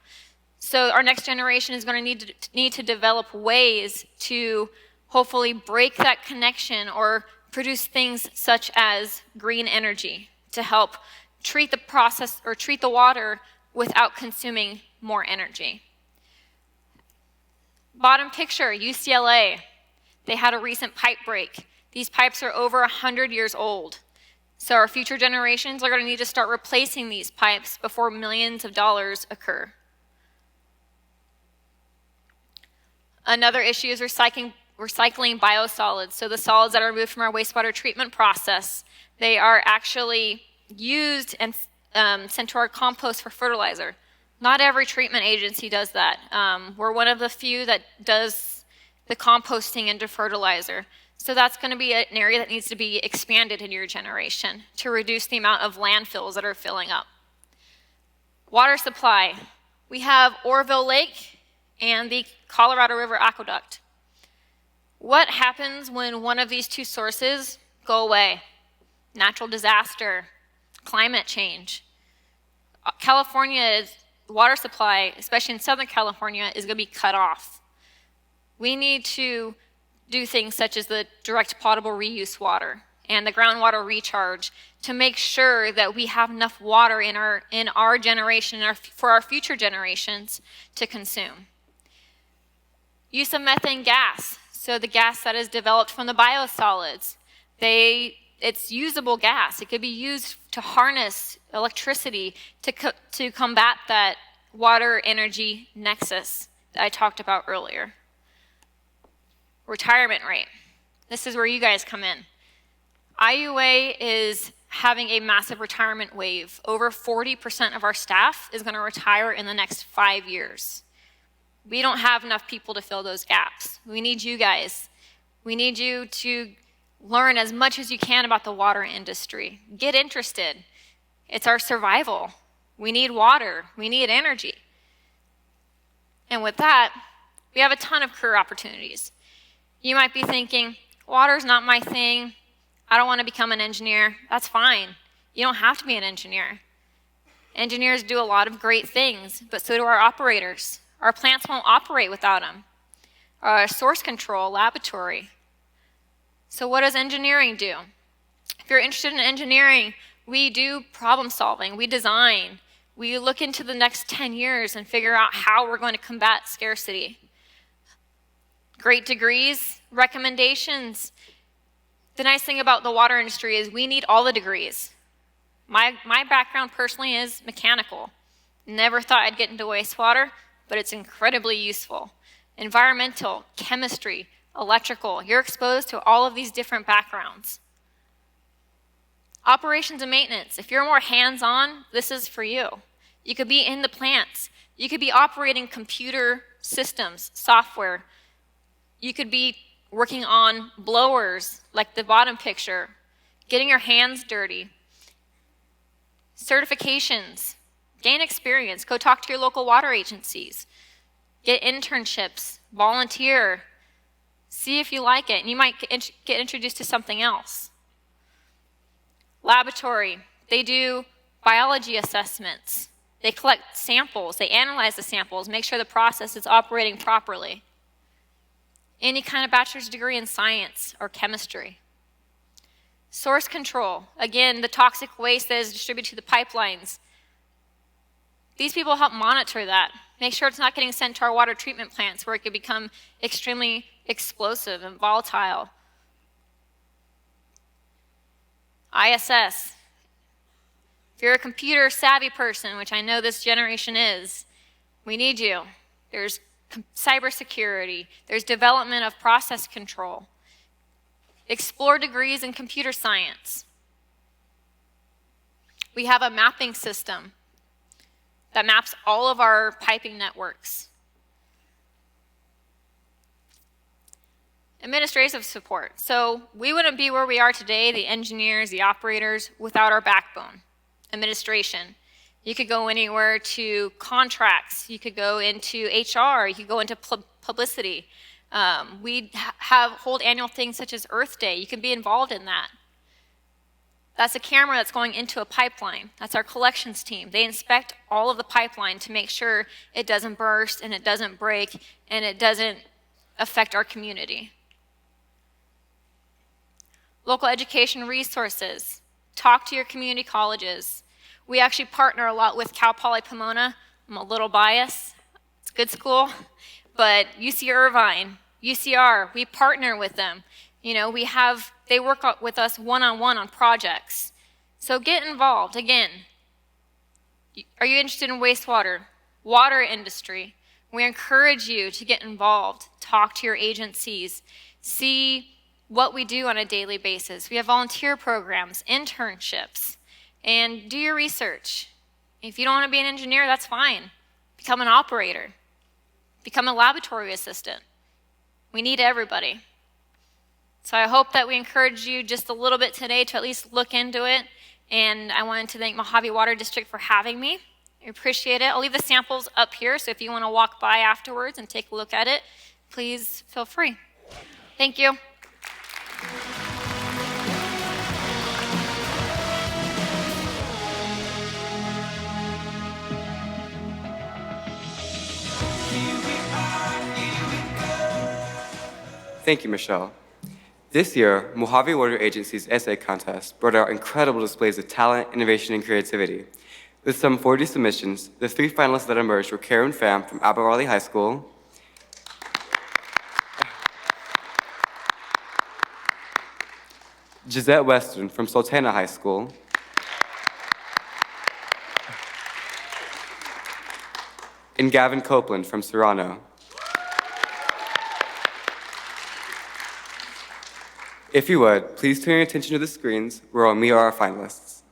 [SPEAKER 6] So our next generation is going to need to develop ways to hopefully break that connection or produce things such as green energy to help treat the process or treat the water without consuming more energy. Bottom picture, UCLA. They had a recent pipe break. These pipes are over 100 years old. So our future generations are going to need to start replacing these pipes before millions of dollars occur. Another issue is recycling biosolids. So the solids that are removed from our wastewater treatment process, they are actually used and sent to our compost for fertilizer. Not every treatment agency does that. We're one of the few that does the composting into fertilizer. So that's going to be an area that needs to be expanded in your generation to reduce the amount of landfills that are filling up. Water supply. We have Oroville Lake and the Colorado River Aqueduct. What happens when one of these two sources go away? Natural disaster, climate change. California's water supply, especially in Southern California, is going to be cut off. We need to do things such as the direct potable reuse water and the groundwater recharge to make sure that we have enough water in our generation, for our future generations to consume. Use of methane gas. So the gas that is developed from the biosolids, it's usable gas. It could be used to harness electricity to combat that water energy nexus that I talked about earlier. Retirement rate. This is where you guys come in. IUA is having a massive retirement wave. Over 40% of our staff is going to retire in the next 5 years. We don't have enough people to fill those gaps. We need you guys. We need you to Learn as much as you can about the water industry. Get interested. It's our survival. We need water. We need energy. And with that, we have a ton of career opportunities. You might be thinking, water's not my thing. I don't want to become an engineer. That's fine. You don't have to be an engineer. Engineers do a lot of great things, but so do our operators. Our plants won't operate without them. Our source control, laboratory. So what does engineering do? If you're interested in engineering, we do problem solving, we design, we look into the next 10 years and figure out how we're going to combat scarcity. Great degrees, recommendations. The nice thing about the water industry is we need all the degrees. My background personally is mechanical. Never thought I'd get into wastewater, but it's incredibly useful. Environmental, chemistry, electrical, you're exposed to all of these different backgrounds. Operations and maintenance, if you're more hands-on, this is for you. You could be in the plants. You could be operating computer systems, software. You could be working on blowers, like the bottom picture, getting your hands dirty. Certifications, gain experience, go talk to your local water agencies, get internships, volunteer, see if you like it, and you might get introduced to something else. Laboratory, they do biology assessments. They collect samples, they analyze the samples, make sure the process is operating properly. Any kind of bachelor's degree in science or chemistry. Source control, again, the toxic waste that is distributed to the pipelines. These people help monitor that, make sure it's not getting sent to our water treatment plants where it could become extremely explosive and volatile. ISS. If you're a computer savvy person, which I know this generation is, we need you. There's cybersecurity, there's development of process control. Explore degrees in computer science. We have a mapping system that maps all of our piping networks. Administrative support. So we wouldn't be where we are today, the engineers, the operators, without our backbone, administration. You could go anywhere to contracts. You could go into HR. You could go into publicity. We hold annual things such as Earth Day. You can be involved in that. That's a camera that's going into a pipeline. That's our collections team. They inspect all of the pipeline to make sure it doesn't burst and it doesn't break and it doesn't affect our community. Local education resources. Talk to your community colleges. We actually partner a lot with Cal Poly Pomona. I'm a little biased. It's a good school. But UC Irvine, UCR, we partner with them. You know, they work with us one-on-one on projects. So get involved. Again, are you interested in wastewater? Water industry. We encourage you to get involved. Talk to your agencies. See what we do on a daily basis. We have volunteer programs, internships, and do your research. If you don't want to be an engineer, that's fine. Become an operator. Become a laboratory assistant. We need everybody. So I hope that we encourage you just a little bit today to at least look into it. And I wanted to thank Mojave Water District for having me. I appreciate it. I'll leave the samples up here, so if you want to walk by afterwards and take a look at it, please feel free. Thank you.
[SPEAKER 1] Thank you, Michelle. This year, Mojave Water Agency's essay contest brought out incredible displays of talent, innovation, and creativity. With some 40 submissions, the 3 finalists that emerged were Karen Pham from Abercrombie High School, Gisette Weston from Sultana High School, and Gavin Copeland from Serrano. If you would, please turn your attention to the screens where we'll meet our finalists.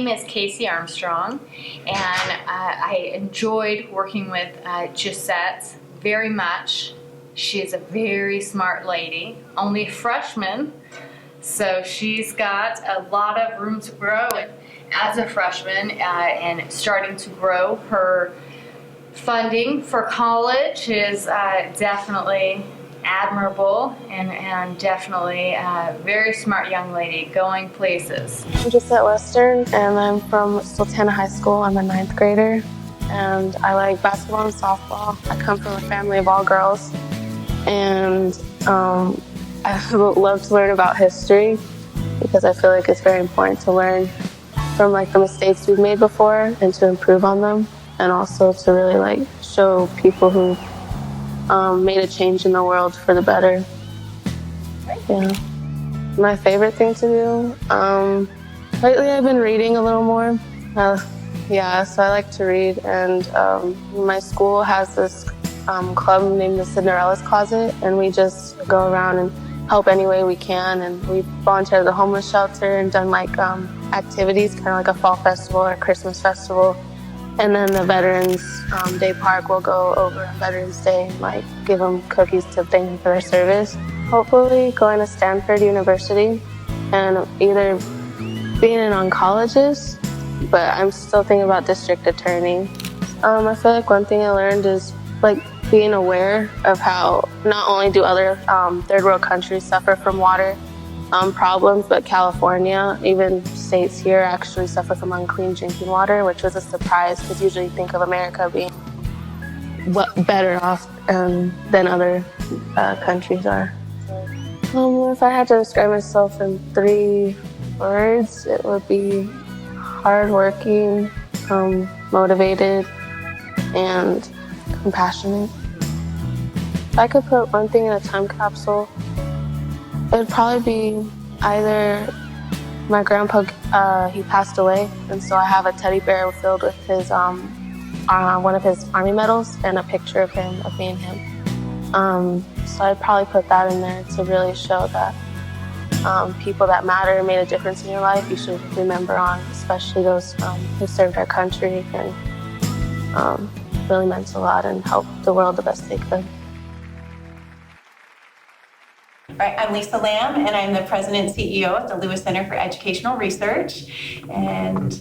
[SPEAKER 7] name is Casey Armstrong, and I enjoyed working with Gisette very much. She is a very smart lady, only a freshman, so she's got a lot of room to grow as a freshman and starting to grow. Her funding for college is definitely admirable and definitely a very smart young lady going places.
[SPEAKER 8] I'm just at Western and I'm from Sultana High School. I'm a 9th grader and I like basketball and softball. I come from a family of all girls and I love to learn about history because I feel like it's very important to learn from like the mistakes we've made before and to improve on them, and also to really like show people who made a change in the world for the better. Yeah. My favorite thing to do? Lately I've been reading a little more. Yeah, so I like to read, and my school has this club named the Cinderella's Closet, and we just go around and help any way we can, and we volunteer at the homeless shelter and done like activities, kind of like a fall festival or a Christmas festival. And then the Veterans Day Park will go over on Veterans Day and like give them cookies to thank them for their service. Hopefully going to Stanford University and either being an oncologist, but I'm still thinking about district attorney. I feel like one thing I learned is like being aware of how not only do other third world countries suffer from water problems, but California, even states here, actually suffer from unclean drinking water, which was a surprise because usually you think of America being better off than other countries are. If I had to describe myself in 3 words, it would be hardworking, motivated, and compassionate. If I could put one thing in a time capsule, it would probably be either my grandpa, he passed away, and so I have a teddy bear filled with his one of his Army medals and a picture of him, of me and him. So I'd probably put that in there to really show that people that matter made a difference in your life. You should remember on, especially those who served our country and really meant a lot and helped the world the best they could.
[SPEAKER 9] Right, I'm Lisa Lamb, and I'm the president and CEO of the Lewis Center for Educational Research. And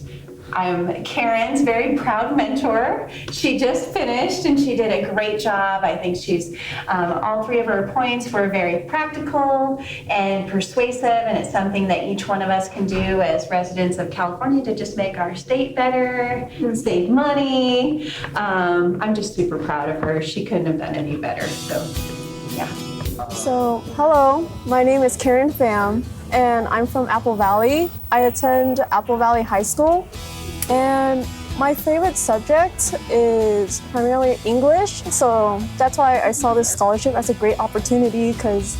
[SPEAKER 9] I'm Karen's very proud mentor. She just finished and she did a great job. I think she's, all 3 of her points were very practical and persuasive, and it's something that each one of us can do as residents of California to just make our state better, save money. I'm just super proud of her. She couldn't have done any better, so yeah.
[SPEAKER 10] So, hello, my name is Karen Pham, and I'm from Apple Valley. I attend Apple Valley High School, and my favorite subject is primarily English, so that's why I saw this scholarship as a great opportunity, because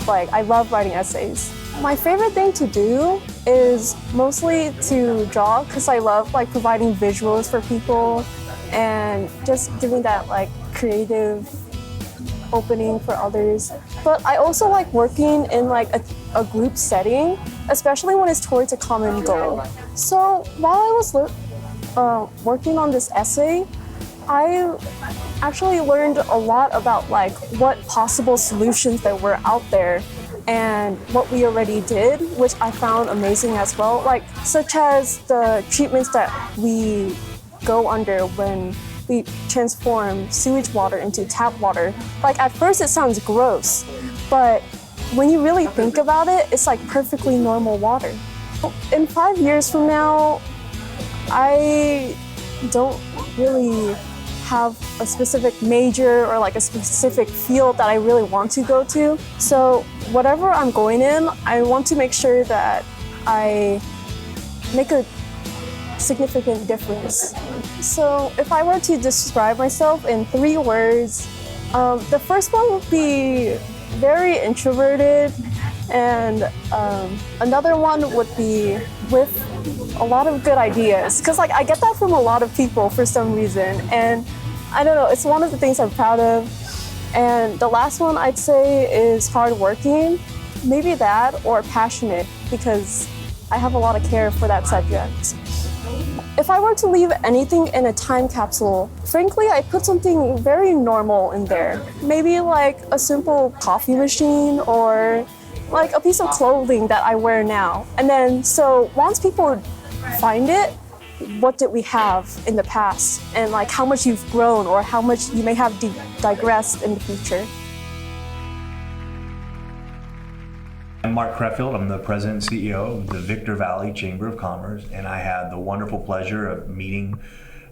[SPEAKER 10] like I love writing essays. My favorite thing to do is mostly to draw, because I love like providing visuals for people and just giving that like creative opening for others. But I also like working in like a group setting, especially when it's towards a common goal. So while I was working on this essay, I actually learned a lot about like what possible solutions there were out there and what we already did, which I found amazing as well, like such as the treatments that we go under when we transform sewage water into tap water. Like at first it sounds gross, but when you really think about it, it's like perfectly normal water. In 5 years from now, I don't really have a specific major or like a specific field that I really want to go to. So whatever I'm going in, I want to make sure that I make a significant difference. So if I were to describe myself in 3 words, the first one would be very introverted, and another one would be with a lot of good ideas, because like I get that from a lot of people for some reason, and I don't know, it's one of the things I'm proud of. And the last one I'd say is hardworking, maybe that, or passionate, because I have a lot of care for that subject. If I were to leave anything in a time capsule, frankly, I put something very normal in there. Maybe like a simple coffee machine or like a piece of clothing that I wear now. And then, so once people find it, what did we have in the past? And like how much you've grown or how much you may have digressed in the future.
[SPEAKER 11] I'm Mark Crefeld. I'm the president and CEO of the Victor Valley Chamber of Commerce, and I had the wonderful pleasure of meeting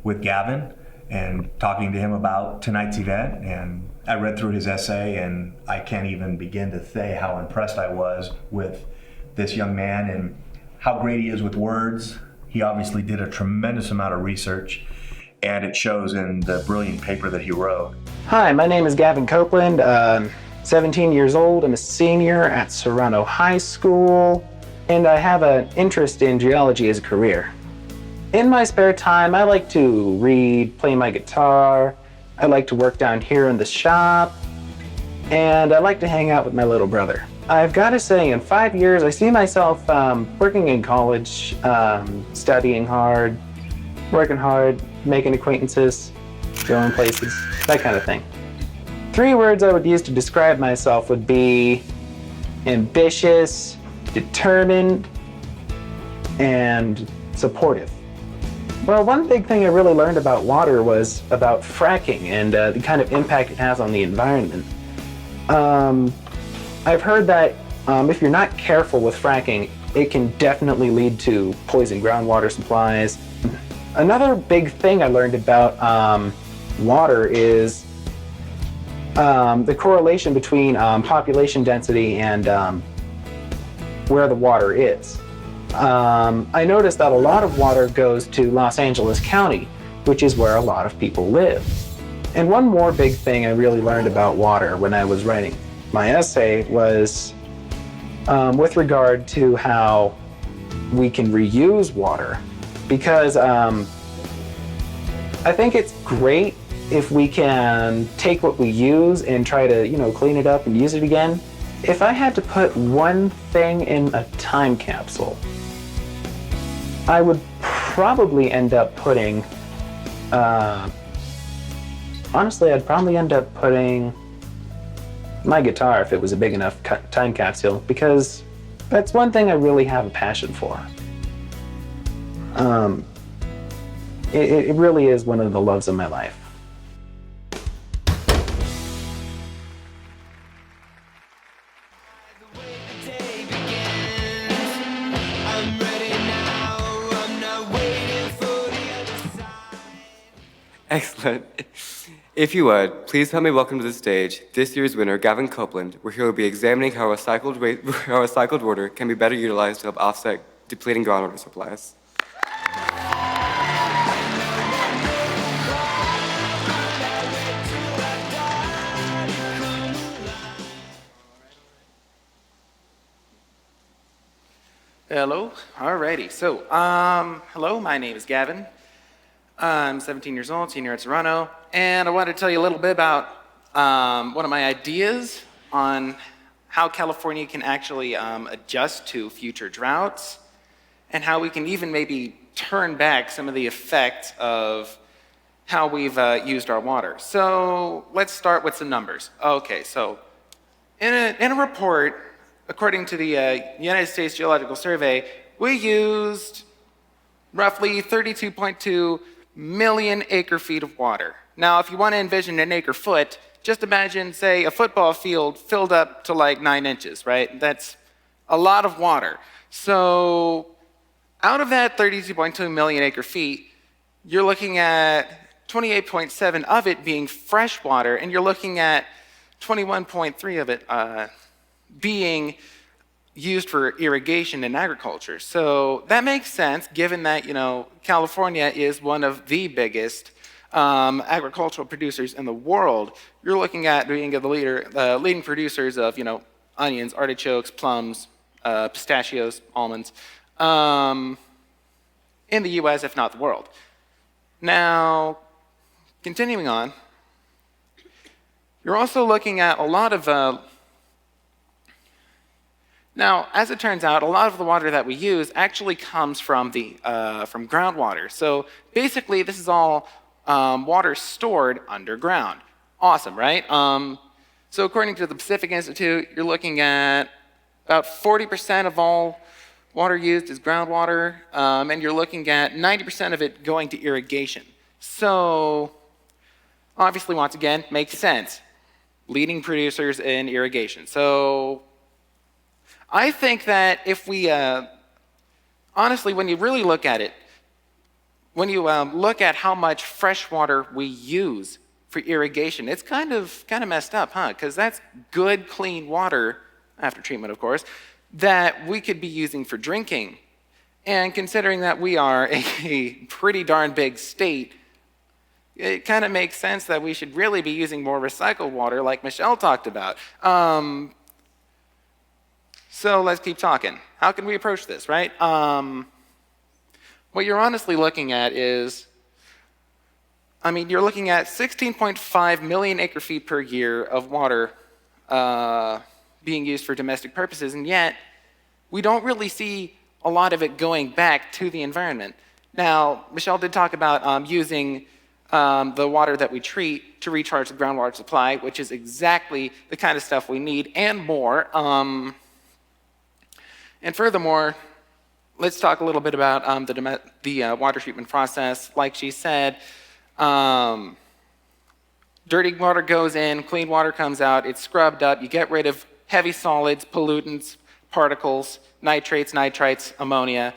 [SPEAKER 11] with Gavin and talking to him about tonight's event. And I read through his essay, and I can't even begin to say how impressed I was with this young man and how great he is with words. He obviously did a tremendous amount of research, and it shows in the brilliant paper that he wrote.
[SPEAKER 12] Hi, my name is Gavin Copeland. 17 years old. I'm a senior at Serrano High School, and I have an interest in geology as a career. In my spare time, I like to read, play my guitar. I like to work down here in the shop, and I like to hang out with my little brother. I've got to say, in 5 years, I see myself working in college, studying hard, working hard, making acquaintances, going places, that kind of thing. 3 words I would use to describe myself would be ambitious, determined, and supportive. Well, one big thing I really learned about water was about fracking and the kind of impact it has on the environment. I've heard that if you're not careful with fracking, it can definitely lead to poisoned groundwater supplies. Another big thing I learned about water is the correlation between population density and where the water is. I noticed that a lot of water goes to Los Angeles County, which is where a lot of people live. And one more big thing I really learned about water when I was writing my essay was with regard to how we can reuse water. Because I think it's great if we can take what we use and try to, clean it up and use it again. If I had to put one thing in a time capsule, I would probably end up putting, honestly, I'd probably end up putting my guitar if it was a big enough time capsule, because that's one thing I really have a passion for. It really is one of the loves of my life.
[SPEAKER 1] Excellent. If you would, please help me welcome to the stage this year's winner, Gavin Copeland, where he will be examining how recycled water can be better utilized to help offset depleting groundwater supplies.
[SPEAKER 13] Hello. Alrighty. So, hello. My name is Gavin. I'm 17 years old, senior at Serrano, and I wanted to tell you a little bit about one of my ideas on how California can actually adjust to future droughts, and how we can even maybe turn back some of the effects of how we've used our water. So let's start with some numbers. Okay, so in a report, according to the United States Geological Survey, we used roughly 32.2 million acre-feet of water. Now, if you want to envision an acre-foot, just imagine, say, a football field filled up to like 9 inches, right? That's a lot of water. So out of that 32.2 million acre-feet, you're looking at 28.7 of it being fresh water, and you're looking at 21.3 of it being used for irrigation and agriculture. So that makes sense, given that, California is one of the biggest agricultural producers in the world. You're looking at being the leading producers of, onions, artichokes, plums, pistachios, almonds, in the US, if not the world. Now, continuing on, you're also looking at a lot of Now, as it turns out, a lot of the water that we use actually comes from from groundwater. So basically, this is all water stored underground. Awesome, right? So according to the Pacific Institute, you're looking at about 40% of all water used is groundwater, and you're looking at 90% of it going to irrigation. So obviously, once again, makes sense. Leading producers in irrigation. So I think that if we, honestly, when you really look at it, when you look at how much fresh water we use for irrigation, it's kind of messed up, huh? Because that's good, clean water, after treatment, of course, that we could be using for drinking. And considering that we are a pretty darn big state, it kind of makes sense that we should really be using more recycled water like Michelle talked about. So let's keep talking. How can we approach this, right? What you're honestly looking at is, you're looking at 16.5 million acre feet per year of water being used for domestic purposes, and yet we don't really see a lot of it going back to the environment. Now, Michelle did talk about using the water that we treat to recharge the groundwater supply, which is exactly the kind of stuff we need and more. And furthermore, let's talk a little bit about the water treatment process. Like she said, dirty water goes in, clean water comes out, it's scrubbed up, you get rid of heavy solids, pollutants, particles, nitrates, nitrites, ammonia,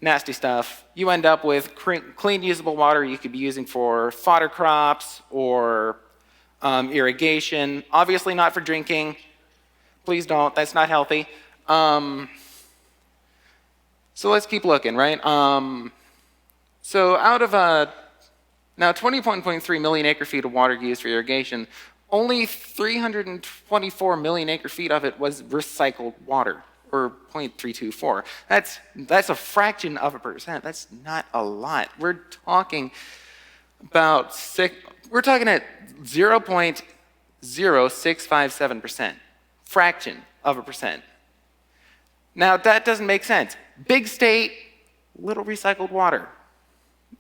[SPEAKER 13] nasty stuff. You end up with clean, usable water you could be using for fodder crops or irrigation. Obviously not for drinking. Please don't, that's not healthy. So let's keep looking, right? So out of now 21.3 million acre feet of water used for irrigation, only 324 million acre feet of it was recycled water, or 0.324. That's a fraction of a percent. That's not a lot. We're talking about we're talking at 0.0657%, fraction of a percent. Now that doesn't make sense. Big state, little recycled water.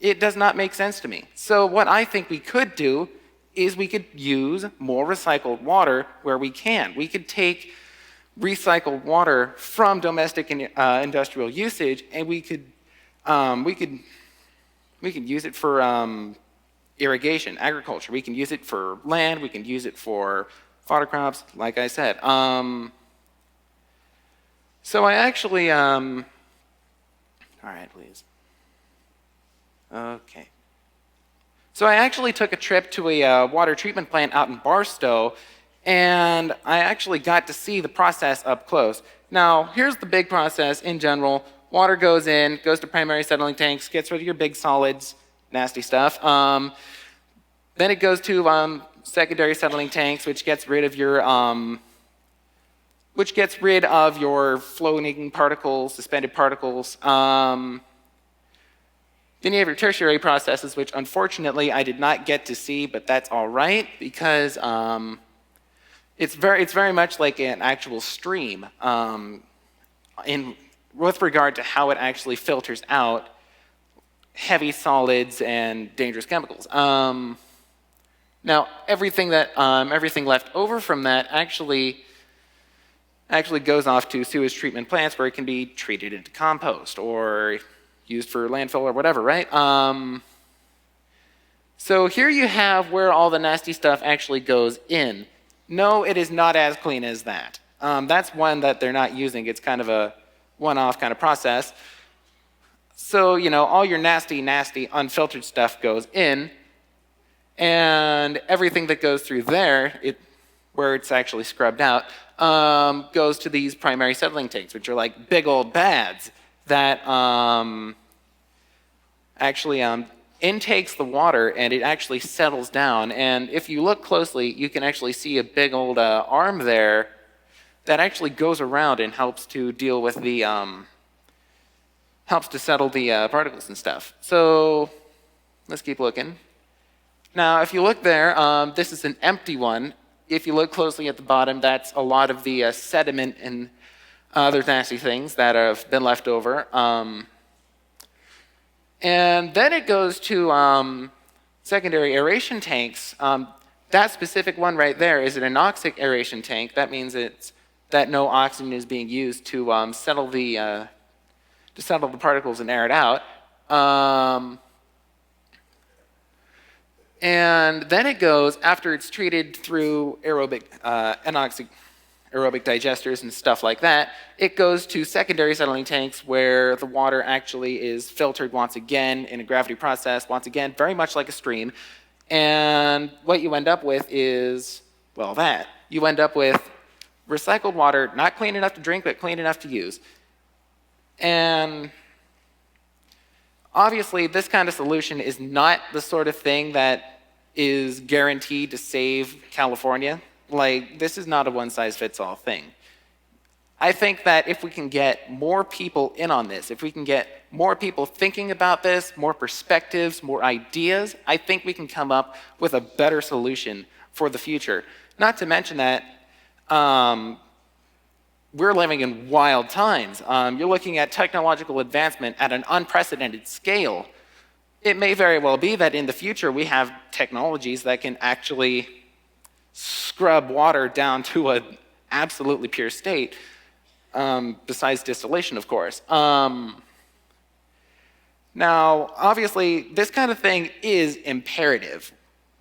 [SPEAKER 13] It does not make sense to me. So what I think we could do is we could use more recycled water where we can. We could take recycled water from domestic and industrial usage, and we could use it for irrigation, agriculture. We can use it for land. We can use it for fodder crops, like I said. So I actually, all right, please. Okay. So I actually took a trip to a water treatment plant out in Barstow, and I actually got to see the process up close. Now, here's the big process in general. Water goes in, goes to primary settling tanks, gets rid of your big solids, nasty stuff. Then it goes to secondary settling tanks, which gets rid of your floating particles, suspended particles. Then you have your tertiary processes, which unfortunately I did not get to see, but that's all right because it's very much like an actual stream with regard to how it actually filters out heavy solids and dangerous chemicals. Now everything left over from that actually goes off to sewage treatment plants where it can be treated into compost or used for landfill or whatever, right? So here you have where all the nasty stuff actually goes in. No, it is not as clean as that. That's one that they're not using. It's kind of a one-off kind of process. So, all your nasty, unfiltered stuff goes in, and everything that goes through there, where it's actually scrubbed out, goes to these primary settling tanks, which are like big old bads that actually intakes the water, and it actually settles down. And if you look closely, you can actually see a big old arm there that actually goes around and helps to deal with the helps to settle the particles and stuff. So let's keep looking. Now, if you look there, this is an empty one. If you look closely at the bottom, that's a lot of the sediment and other nasty things that have been left over. And then it goes to secondary aeration tanks. That specific one right there is an anoxic aeration tank. That means that no oxygen is being used to settle the particles and air it out. And then it goes, after it's treated through anoxic aerobic digesters and stuff like that, it goes to secondary settling tanks where the water actually is filtered once again in a gravity process, once again, very much like a stream. And what you end up with is, well, that. You end up with recycled water, not clean enough to drink, but clean enough to use. And obviously, this kind of solution is not the sort of thing that is guaranteed to save California. Like, this is not a one-size-fits-all thing. I think that if we can get more people in on this, if we can get more people thinking about this, more perspectives, more ideas, I think we can come up with a better solution for the future. Not to mention that we're living in wild times. You're looking at technological advancement at an unprecedented scale. It may very well be that in the future we have technologies that can actually scrub water down to an absolutely pure state, besides distillation, of course. Now, obviously, this kind of thing is imperative.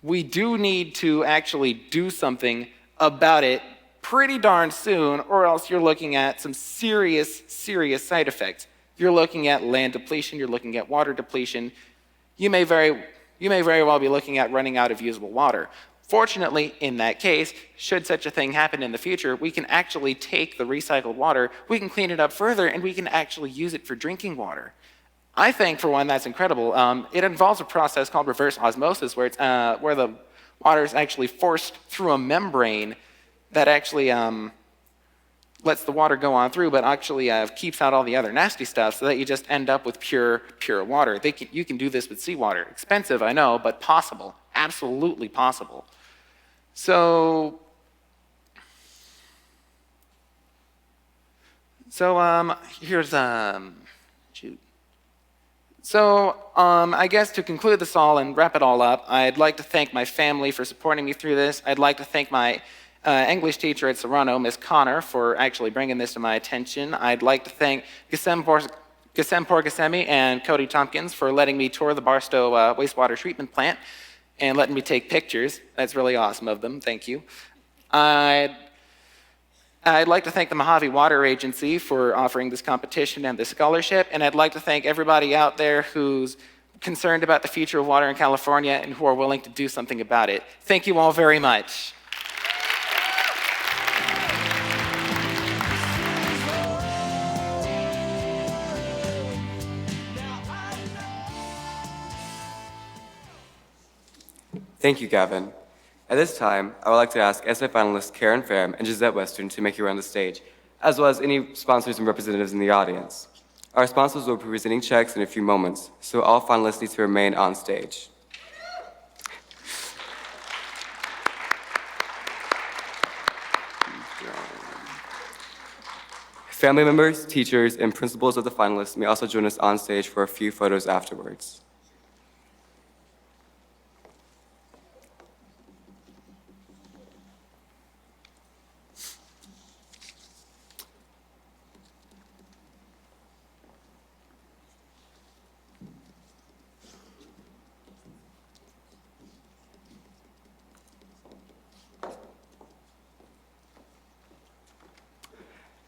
[SPEAKER 13] We do need to actually do something about it pretty darn soon, or else you're looking at some serious, serious side effects. You're looking at land depletion, you're looking at water depletion. You may very well be looking at running out of usable water. Fortunately, in that case, should such a thing happen in the future, we can actually take the recycled water, we can clean it up further, and we can actually use it for drinking water. I think, for one, that's incredible. It involves a process called reverse osmosis, where the water is actually forced through a membrane that actually lets the water go on through, but actually keeps out all the other nasty stuff, so that you just end up with pure water. You can do this with seawater. Expensive, I know, but possible. Absolutely possible. So here's shoot. So I guess to conclude this all and wrap it all up, I'd like to thank my family for supporting me through this. I'd like to thank my English teacher at Serrano, Ms. Connor, for actually bringing this to my attention. I'd like to thank Gesem Porgasemi and Cody Tompkins for letting me tour the Barstow wastewater treatment plant and letting me take pictures. That's really awesome of them. Thank you. I'd like to thank the Mojave Water Agency for offering this competition and this scholarship, and I'd like to thank everybody out there who's concerned about the future of water in California and who are willing to do something about it. Thank you all very much.
[SPEAKER 1] Thank you, Gavin. At this time, I would like to ask SI finalists Karen Pham and Gisette Western to make your way on the stage, as well as any sponsors and representatives in the audience. Our sponsors will be presenting checks in a few moments, so all finalists need to remain on stage. Family members, teachers, and principals of the finalists may also join us on stage for a few photos afterwards.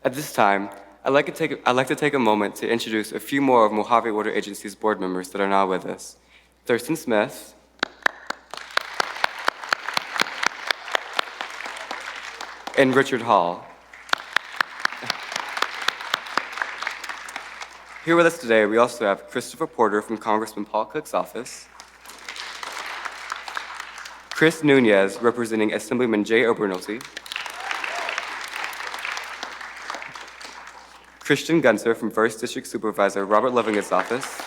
[SPEAKER 1] At this time, I'd like to take a moment to introduce a few more of Mojave Water Agency's board members that are now with us. Thurston Smith, and Richard Hall. Here with us today, we also have Christopher Porter from Congressman Paul Cook's office, Chris Nunez, representing Assemblyman Jay Obernolte, Christian Gunzer from 1st District Supervisor Robert Levingett's office.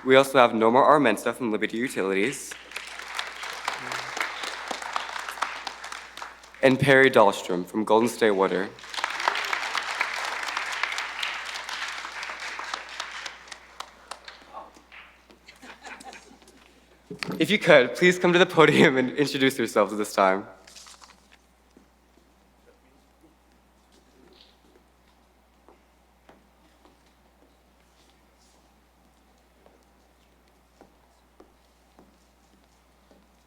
[SPEAKER 1] We also have Norma Armenta from Liberty Utilities. and Perry Dahlstrom from Golden State Water. If you could, please come to the podium and introduce yourselves at this time.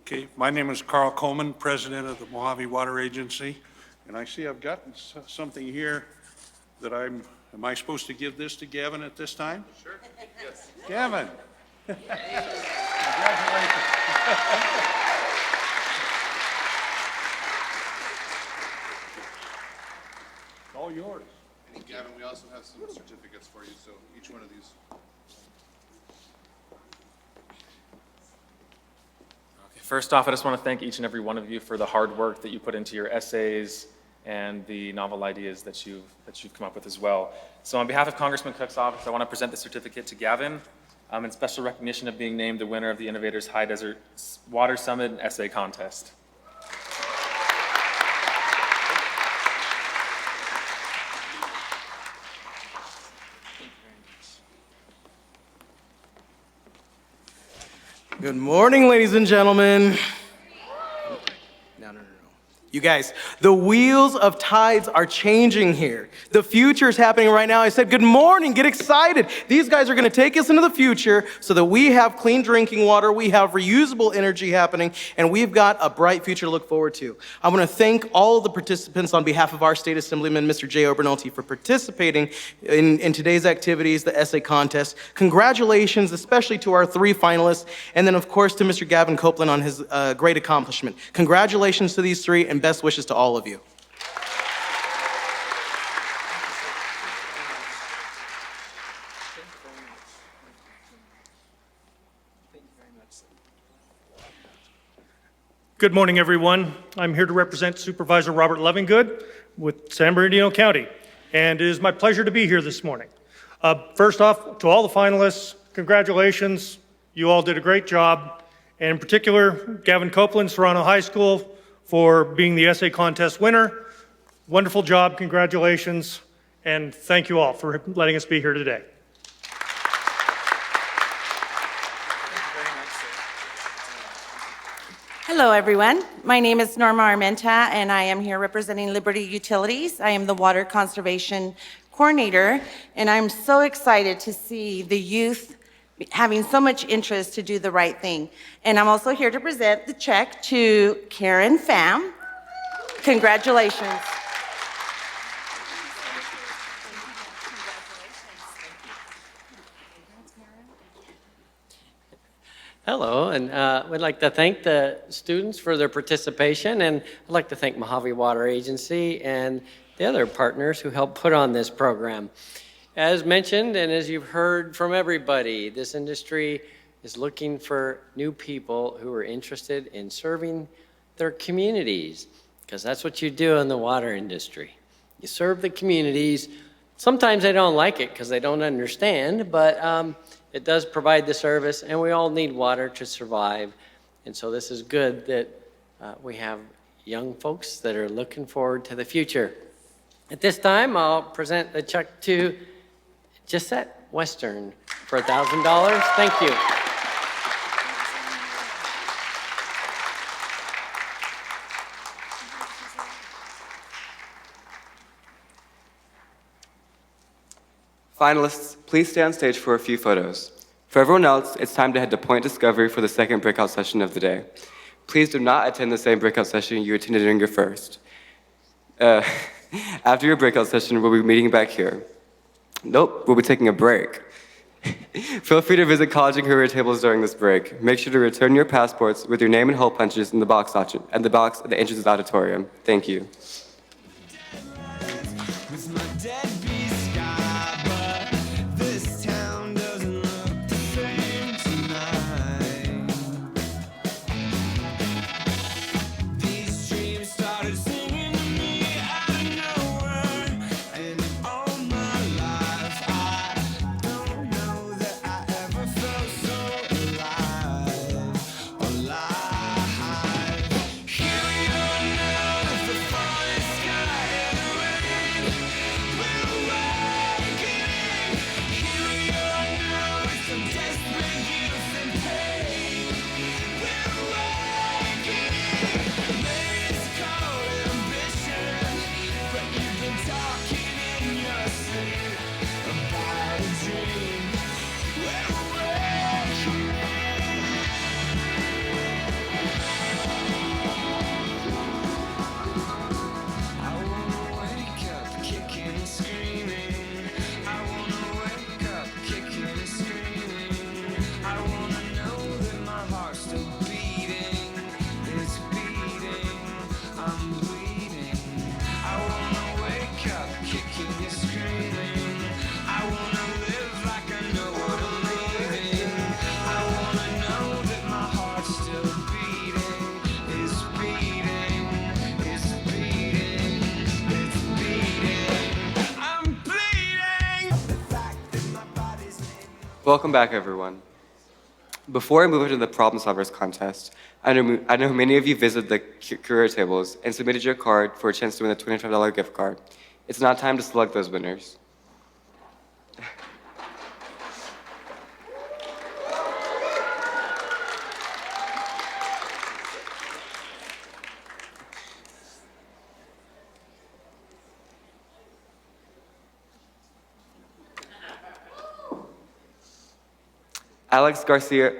[SPEAKER 3] Okay, my name is Carl Coleman, president of the Mojave Water Agency, and I see I've got something here that am I supposed to give this to Gavin at this time? Sure, yes. Gavin. Congratulations. It's all yours.
[SPEAKER 14] And Gavin, we also have some certificates for you, so each one of these.
[SPEAKER 15] First off, I just want to thank each and every one of you for the hard work that you put into your essays and the novel ideas that you've come up with as well. So on behalf of Congressman Cook's office, I want to present the certificate to Gavin in special recognition of being named the winner of the Innovators High Desert Water Summit and Essay Contest.
[SPEAKER 16] Good morning, ladies and gentlemen. No. You guys, the wheels of tides are changing here. The future is happening right now. I said, good morning, get excited. These guys are gonna take us into the future so that we have clean drinking water, we have reusable energy happening, and we've got a bright future to look forward to. I wanna thank all of the participants on behalf of our State Assemblyman, Mr. Jay Obernolte, for participating in today's activities, the essay contest. Congratulations, especially to our 3 finalists, and then of course to Mr. Gavin Copeland on his great accomplishment. Congratulations to these 3, and best wishes to all of you.
[SPEAKER 17] Good morning, everyone. I'm here to represent Supervisor Robert Lovingood with San Bernardino County, and it is my pleasure to be here this morning. First off, to all the finalists, congratulations. You all did a great job, and in particular, Gavin Copeland, Serrano High School, for being the essay contest winner. Wonderful job, congratulations, and thank you all for letting us be here today.
[SPEAKER 18] Hello, everyone. My name is Norma Armenta, and I am here representing Liberty Utilities. I am the Water Conservation Coordinator, and I'm so excited to see the youth having so much interest to do the right thing. And I'm also here to present the check to Karen Pham. Congratulations.
[SPEAKER 19] Hello, and we'd like to thank the students for their participation, and I'd like to thank Mojave Water Agency and the other partners who helped put on this program. As mentioned, and as you've heard from everybody, this industry is looking for new people who are interested in serving their communities, because that's what you do in the water industry. You serve the communities. Sometimes they don't like it because they don't understand, but it does provide the service, and we all need water to survive. And so this is good that we have young folks that are looking forward to the future. At this time, I'll present the check to Gisette Western for $1,000. Thank you.
[SPEAKER 1] Finalists, please stay on stage for a few photos. For everyone else, it's time to head to Point Discovery for the second breakout session of the day. Please do not attend the same breakout session you attended during your first. After your breakout session, we'll be meeting back here. Nope, we'll be taking a break. Feel free to visit college and career tables during this break. Make sure to return your passports with your name and hole punches in the box at the entrance of the auditorium. Thank you.
[SPEAKER 20] Here we are now with the
[SPEAKER 1] Welcome back, everyone. Before I move into the Problem Solvers contest, I know many of you visited the career tables and submitted your card for a chance to win a $25 gift card. It's now time to select those winners.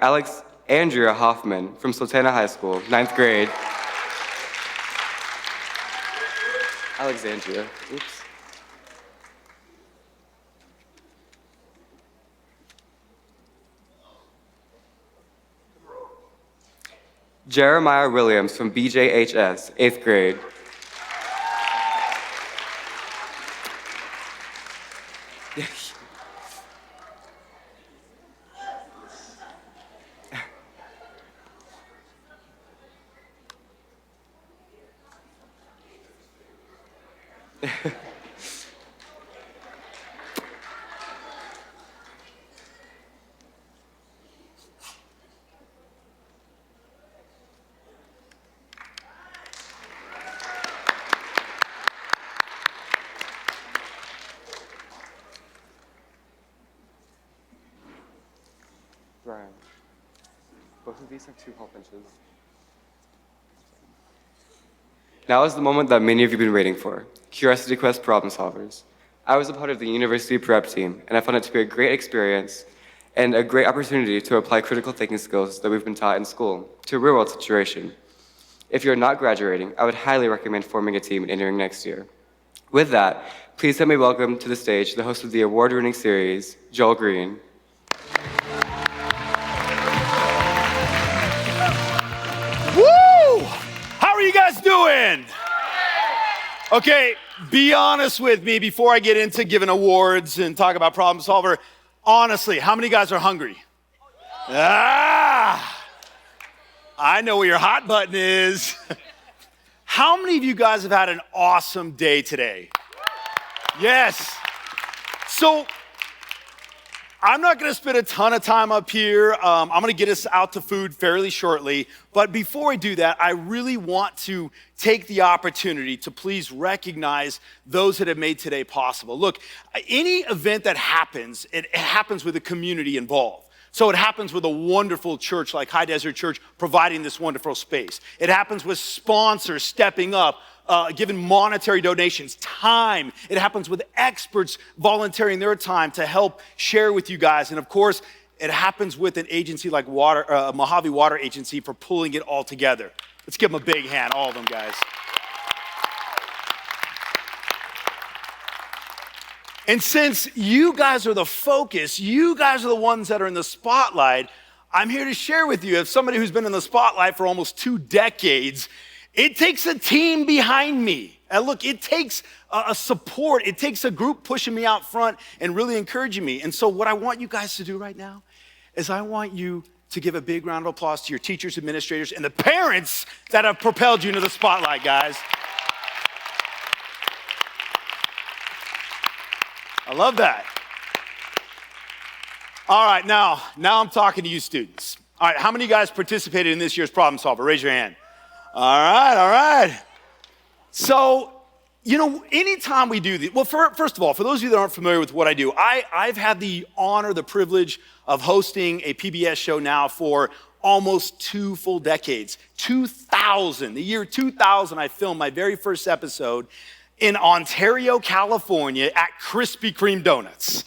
[SPEAKER 1] Alex Andrea Hoffman from Sultana High School, 9th grade. Alexandria, oops. Jeremiah Williams from BJHS, 8th grade. Brian, both of these have 2 hole punches. Now is the moment that many of you have been waiting for. Curiosity Quest Problem Solvers. I was a part of the university prep team, and I found it to be a great experience and a great opportunity to apply critical thinking skills that we've been taught in school to a real-world situation. If you're not graduating, I would highly recommend forming a team and entering next year. With that, please help me welcome to the stage the host of the award-winning series, Joel Green.
[SPEAKER 20] Woo! How are you guys doing? Okay, be honest with me before I get into giving awards and talk about Problem Solver. Honestly, how many guys are hungry? Ah! I know where your hot button is. How many of you guys have had an awesome day today? Yes. So, I'm not going to spend a ton of time up here. I'm going to get us out to food fairly shortly. But before I do that, I really want to take the opportunity to please recognize those that have made today possible. Look, any event that happens, it happens with a community involved. So it happens with a wonderful church like High Desert Church providing this wonderful space. It happens with sponsors stepping up, giving monetary donations, time. It happens with experts volunteering their time to help share with you guys. And of course, it happens with an agency like Mojave Water Agency for pulling it all together. Let's give them a big hand, all of them, guys. And since you guys are the focus, you guys are the ones that are in the spotlight, I'm here to share with you, as somebody who's been in the spotlight for almost 2 decades, it takes a team behind me. And look, it takes a support. It takes a group pushing me out front and really encouraging me. And so what I want you guys to do right now is I want you to give a big round of applause to your teachers, administrators, and the parents that have propelled you into the spotlight, guys. I love that. All right, now I'm talking to you students. All right, how many of you guys participated in this year's Problem Solver? Raise your hand. All right. So, you know, anytime we do this, well, first of all, for those of you that aren't familiar with what I do, I've had the honor, the privilege of hosting a PBS show now for almost 2 full decades. 2000, the year 2000, I filmed my very first episode in Ontario, California at Krispy Kreme Donuts.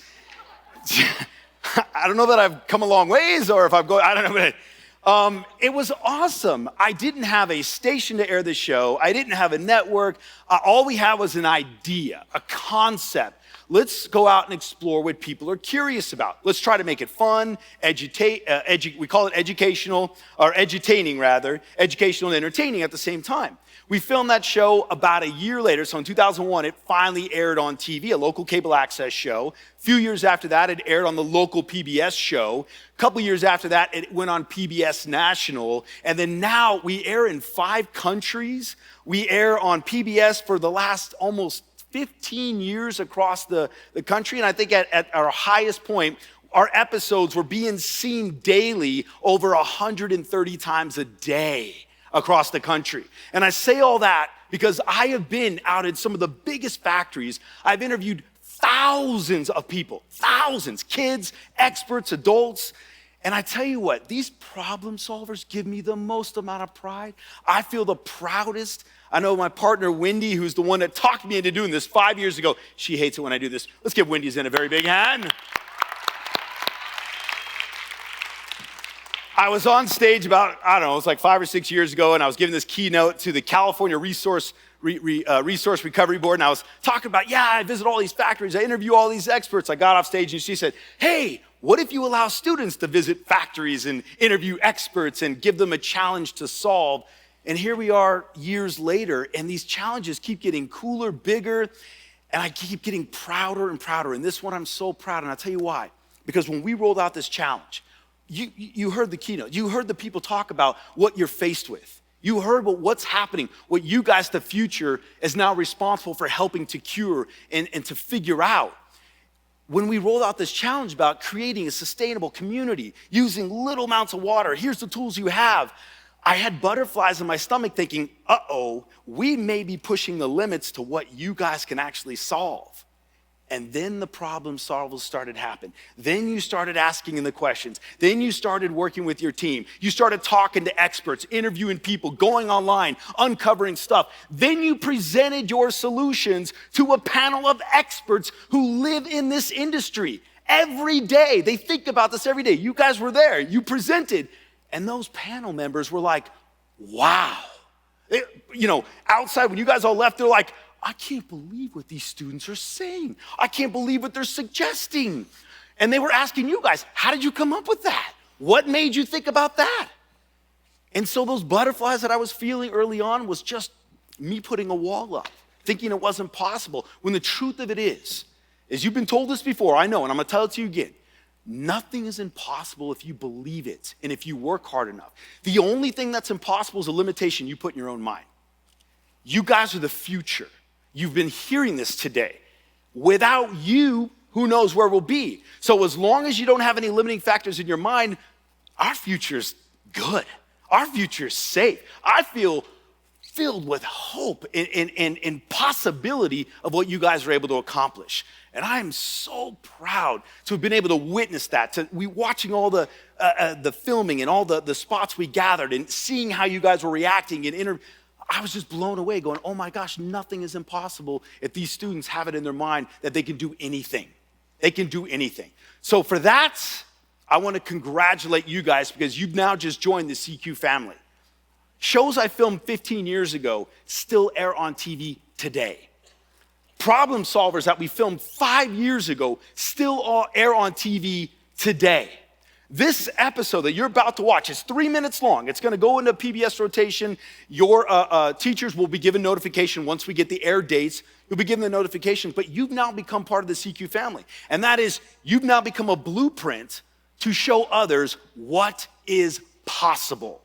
[SPEAKER 20] I don't know that I've come a long ways or if I've gone, I don't know. But it was awesome. I didn't have a station to air the show. I didn't have a network. All we had was an idea, a concept. Let's go out and explore what people are curious about. Let's try to make it fun, we call it educational, or edutaining rather, educational and entertaining at the same time. We filmed that show about a year later, so in 2001, it finally aired on TV, a local cable access show. A few years after that, it aired on the local PBS show. A couple years after that, it went on PBS National. And then now we air in 5 countries. We air on PBS for the last almost 15 years across the country. And I think at our highest point, Our episodes were being seen daily over 130 times a day across the country. And I say all that because I have been out in some of the biggest factories. I've interviewed thousands of people, thousands, kids, experts, adults. And I tell you what, these problem solvers give me the most amount of pride. I feel the proudest. I know my partner, Wendy, who's the one that talked me into doing this 5 years ago. She hates it when I do this. Let's give Wendy's in a very big hand. I was on stage about, I don't know, it was like 5 or 6 years ago, and I was giving this keynote to the California Resource Recovery Board, and I was talking about, I visit all these factories, I interview all these experts. I got off stage, and she said, hey, what if you allow students to visit factories and interview experts and give them a challenge to solve? And here we are years later, and these challenges keep getting cooler, bigger, and I keep getting prouder and prouder. And this one I'm so proud, and I'll tell you why. Because when we rolled out this challenge, you heard the keynote. You heard the people talk about what you're faced with. You heard what's happening, what you guys, the future, is now responsible for helping to cure and to figure out. When we rolled out this challenge about creating a sustainable community, using little amounts of water, here's the tools you have. I had butterflies in my stomach thinking, we may be pushing the limits to what you guys can actually solve. And then the problem solvers started happening. Then you started asking the questions. Then you started working with your team. You started talking to experts, interviewing people, going online, uncovering stuff. Then you presented your solutions to a panel of experts who live in this industry every day. They think about this every day. You guys were there. You presented. And those panel members were like, wow. Outside, when you guys all left, they're like, I can't believe what these students are saying. I can't believe what they're suggesting. And they were asking you guys, how did you come up with that? What made you think about that? And so those butterflies that I was feeling early on was just me putting a wall up, thinking it wasn't possible. When the truth of it is you've been told this before, I know, and I'm gonna tell it to you again. Nothing is impossible if you believe it and if you work hard enough. The only thing that's impossible is a limitation you put in your own mind. You guys are the future. You've been hearing this today. Without you, who knows where we'll be? So as long as you don't have any limiting factors in your mind, our future's good. Our future's safe. I feel filled with hope and possibility of what you guys are able to accomplish. And I am so proud to have been able to witness that, watching all the filming and all the spots we gathered and seeing how you guys were reacting and I was just blown away going, oh my gosh, nothing is impossible if these students have it in their mind that they can do anything. They can do anything. So for that, I want to congratulate you guys because you've now just joined the CQ family. Shows I filmed 15 years ago still air on TV today. Problem solvers that we filmed 5 years ago still all air on TV today. This episode that you're about to watch is 3 minutes long. It's going to go into PBS rotation. Your teachers will be given notification once we get the air dates. You'll be given the notification, but you've now become part of the CQ family. And that is, you've now become a blueprint to show others what is possible.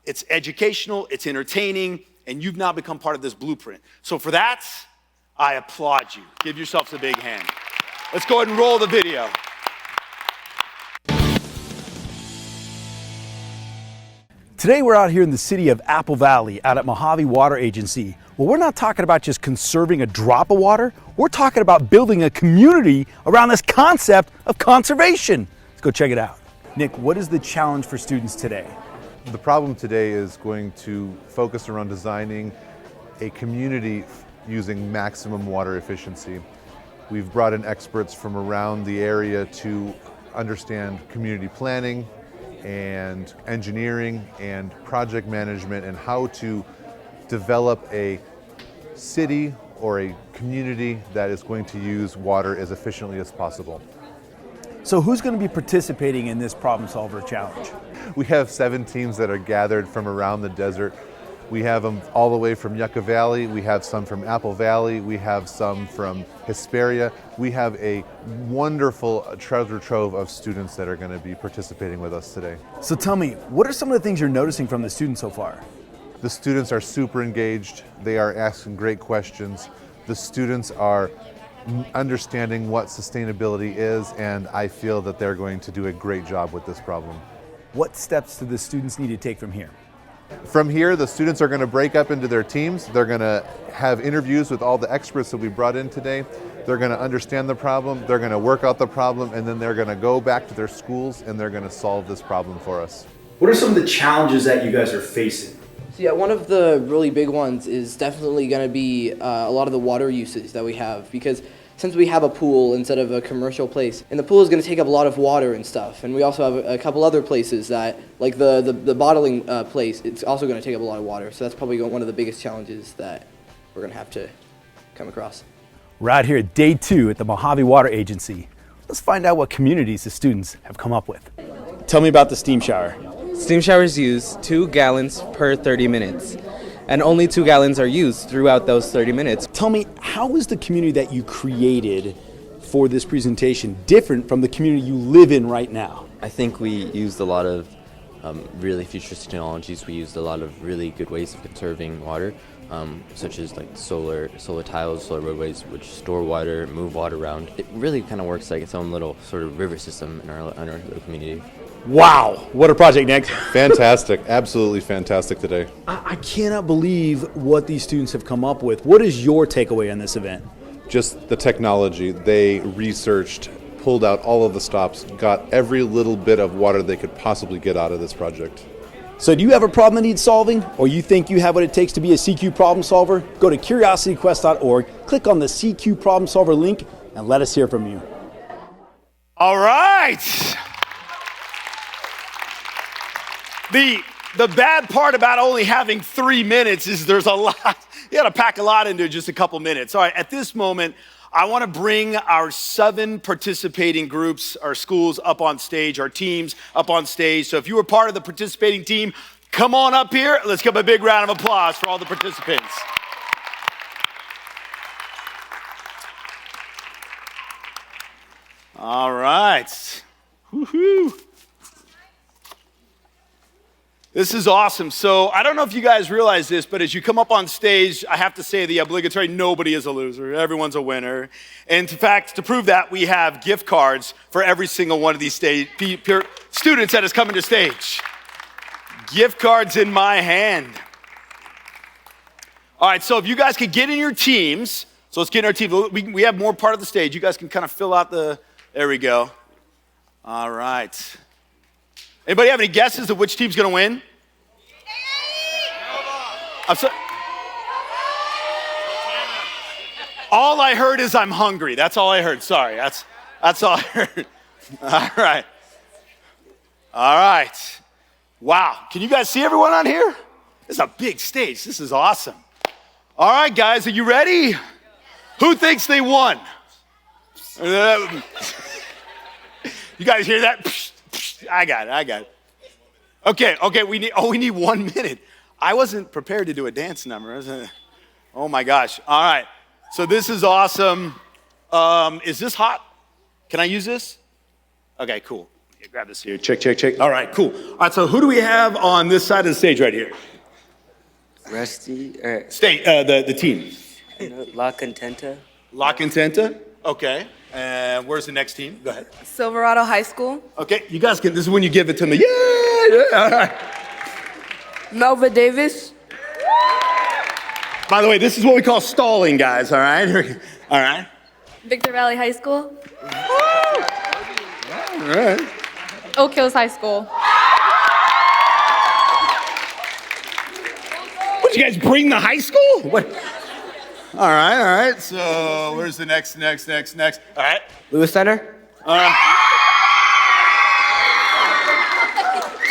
[SPEAKER 20] It's educational, it's entertaining, and you've now become part of this blueprint. So for that, I applaud you. Give yourselves a big hand. Let's go ahead and roll the video.
[SPEAKER 21] Today we're out here in the city of Apple Valley, out at Mojave Water Agency. Well, we're not talking about just conserving a drop of water. We're talking about building a community around this concept of conservation. Let's go check it out. Nick, what is the challenge for students today?
[SPEAKER 14] The problem today is going to focus around designing a community using maximum water efficiency. We've brought in experts from around the area to understand community planning and engineering and project management and how to develop a city or a community that is going to use water as efficiently as possible.
[SPEAKER 21] So who's going to be participating in this problem solver challenge?
[SPEAKER 14] We have 7 teams that are gathered from around the desert. We have them all the way from Yucca Valley. We have some from Apple Valley. We have some from Hesperia. We have a wonderful treasure trove of students that are going to be participating with us today.
[SPEAKER 21] So tell me, what are some of the things you're noticing from the students so far?
[SPEAKER 14] The students are super engaged. They are asking great questions. The students are understanding what sustainability is, and I feel that they're going to do a great job with this problem.
[SPEAKER 21] What steps do the students need to take from here?
[SPEAKER 14] From here, the students are going to break up into their teams. They're going to have interviews with all the experts that we brought in today. They're going to understand the problem, they're going to work out the problem, and then they're going to go back to their schools and they're going to solve this problem for us.
[SPEAKER 21] What are some of the challenges that you guys are facing?
[SPEAKER 2] So yeah, one of the really big ones is definitely going to be a lot of the water usage that we have, because since we have a pool instead of a commercial place, and the pool is going to take up a lot of water and stuff, and we also have a couple other places that, like the bottling place, it's also going to take up a lot of water, so that's probably one of the biggest challenges that we're going to have to come across.
[SPEAKER 21] We're out here at day 2 at the Mojave Water Agency. Let's find out what communities the students have come up with. Tell me about the steam shower.
[SPEAKER 22] Steam showers use 2 gallons per 30 minutes, and only 2 gallons are used throughout those 30 minutes.
[SPEAKER 21] Tell me, how is the community that you created for this presentation different from the community you live in right now?
[SPEAKER 23] I think we used a lot of really futuristic technologies. We used a lot of really good ways of conserving water, such as like solar tiles, solar roadways, which store water, move water around. It really kind of works like its own little sort of river system in our little community.
[SPEAKER 21] Wow, what a project, Nick.
[SPEAKER 14] Fantastic, absolutely fantastic today.
[SPEAKER 21] I cannot believe what these students have come up with. What is your takeaway on this event?
[SPEAKER 14] Just the technology. They researched, pulled out all of the stops, got every little bit of water they could possibly get out of this project.
[SPEAKER 21] So do you have a problem that needs solving, or you think you have what it takes to be a CQ problem solver? Go to curiosityquest.org, click on the CQ problem solver link, and let us hear from you.
[SPEAKER 20] All right. The bad part about only having 3 minutes is there's a lot. You got to pack a lot into just a couple minutes. All right, at this moment, I want to bring our 7 participating groups, our schools up on stage, our teams up on stage. So if you were part of the participating team, come on up here. Let's give a big round of applause for all the participants. All right. Woohoo. This is awesome. So I don't know if you guys realize this, but as you come up on stage, I have to say the obligatory, nobody is a loser. Everyone's a winner. And in fact, to prove that, we have gift cards for every single one of these students that is coming to stage. Gift cards in my hand. All right, so if you guys could get in your teams, so let's get in our team. We have more part of the stage. You guys can kind of fill out there we go. All right. Anybody have any guesses of which team's going to win? I'm sorry. All I heard is I'm hungry. That's all I heard. Sorry. That's all I heard. All right. All right. Wow. Can you guys see everyone on here? This is a big stage. This is awesome. All right, guys, are you ready? Who thinks they won? You guys hear that? I got it. Okay, we need 1 minute. I wasn't prepared to do a dance number. Oh my gosh. All right. So this is awesome. Is this hot? Can I use this? Okay, cool. Yeah, grab this here. Check. All right, cool. All right, so who do we have on this side of the stage right here?
[SPEAKER 24] Rusty.
[SPEAKER 20] The team.
[SPEAKER 24] La Contenta.
[SPEAKER 20] La Contenta? Okay. And where's the next team? Go ahead.
[SPEAKER 25] Silverado High School.
[SPEAKER 20] Okay, you guys this is when you give it to me. Yeah. All right.
[SPEAKER 25] Nova Davis.
[SPEAKER 20] By the way, this is what we call stalling, guys, all right? All right.
[SPEAKER 25] Victor Valley High School.
[SPEAKER 20] All right.
[SPEAKER 25] Oak Hills High School.
[SPEAKER 20] What, you guys bring the high school? What? All right. So where's the next? All right.
[SPEAKER 24] Lewis Center.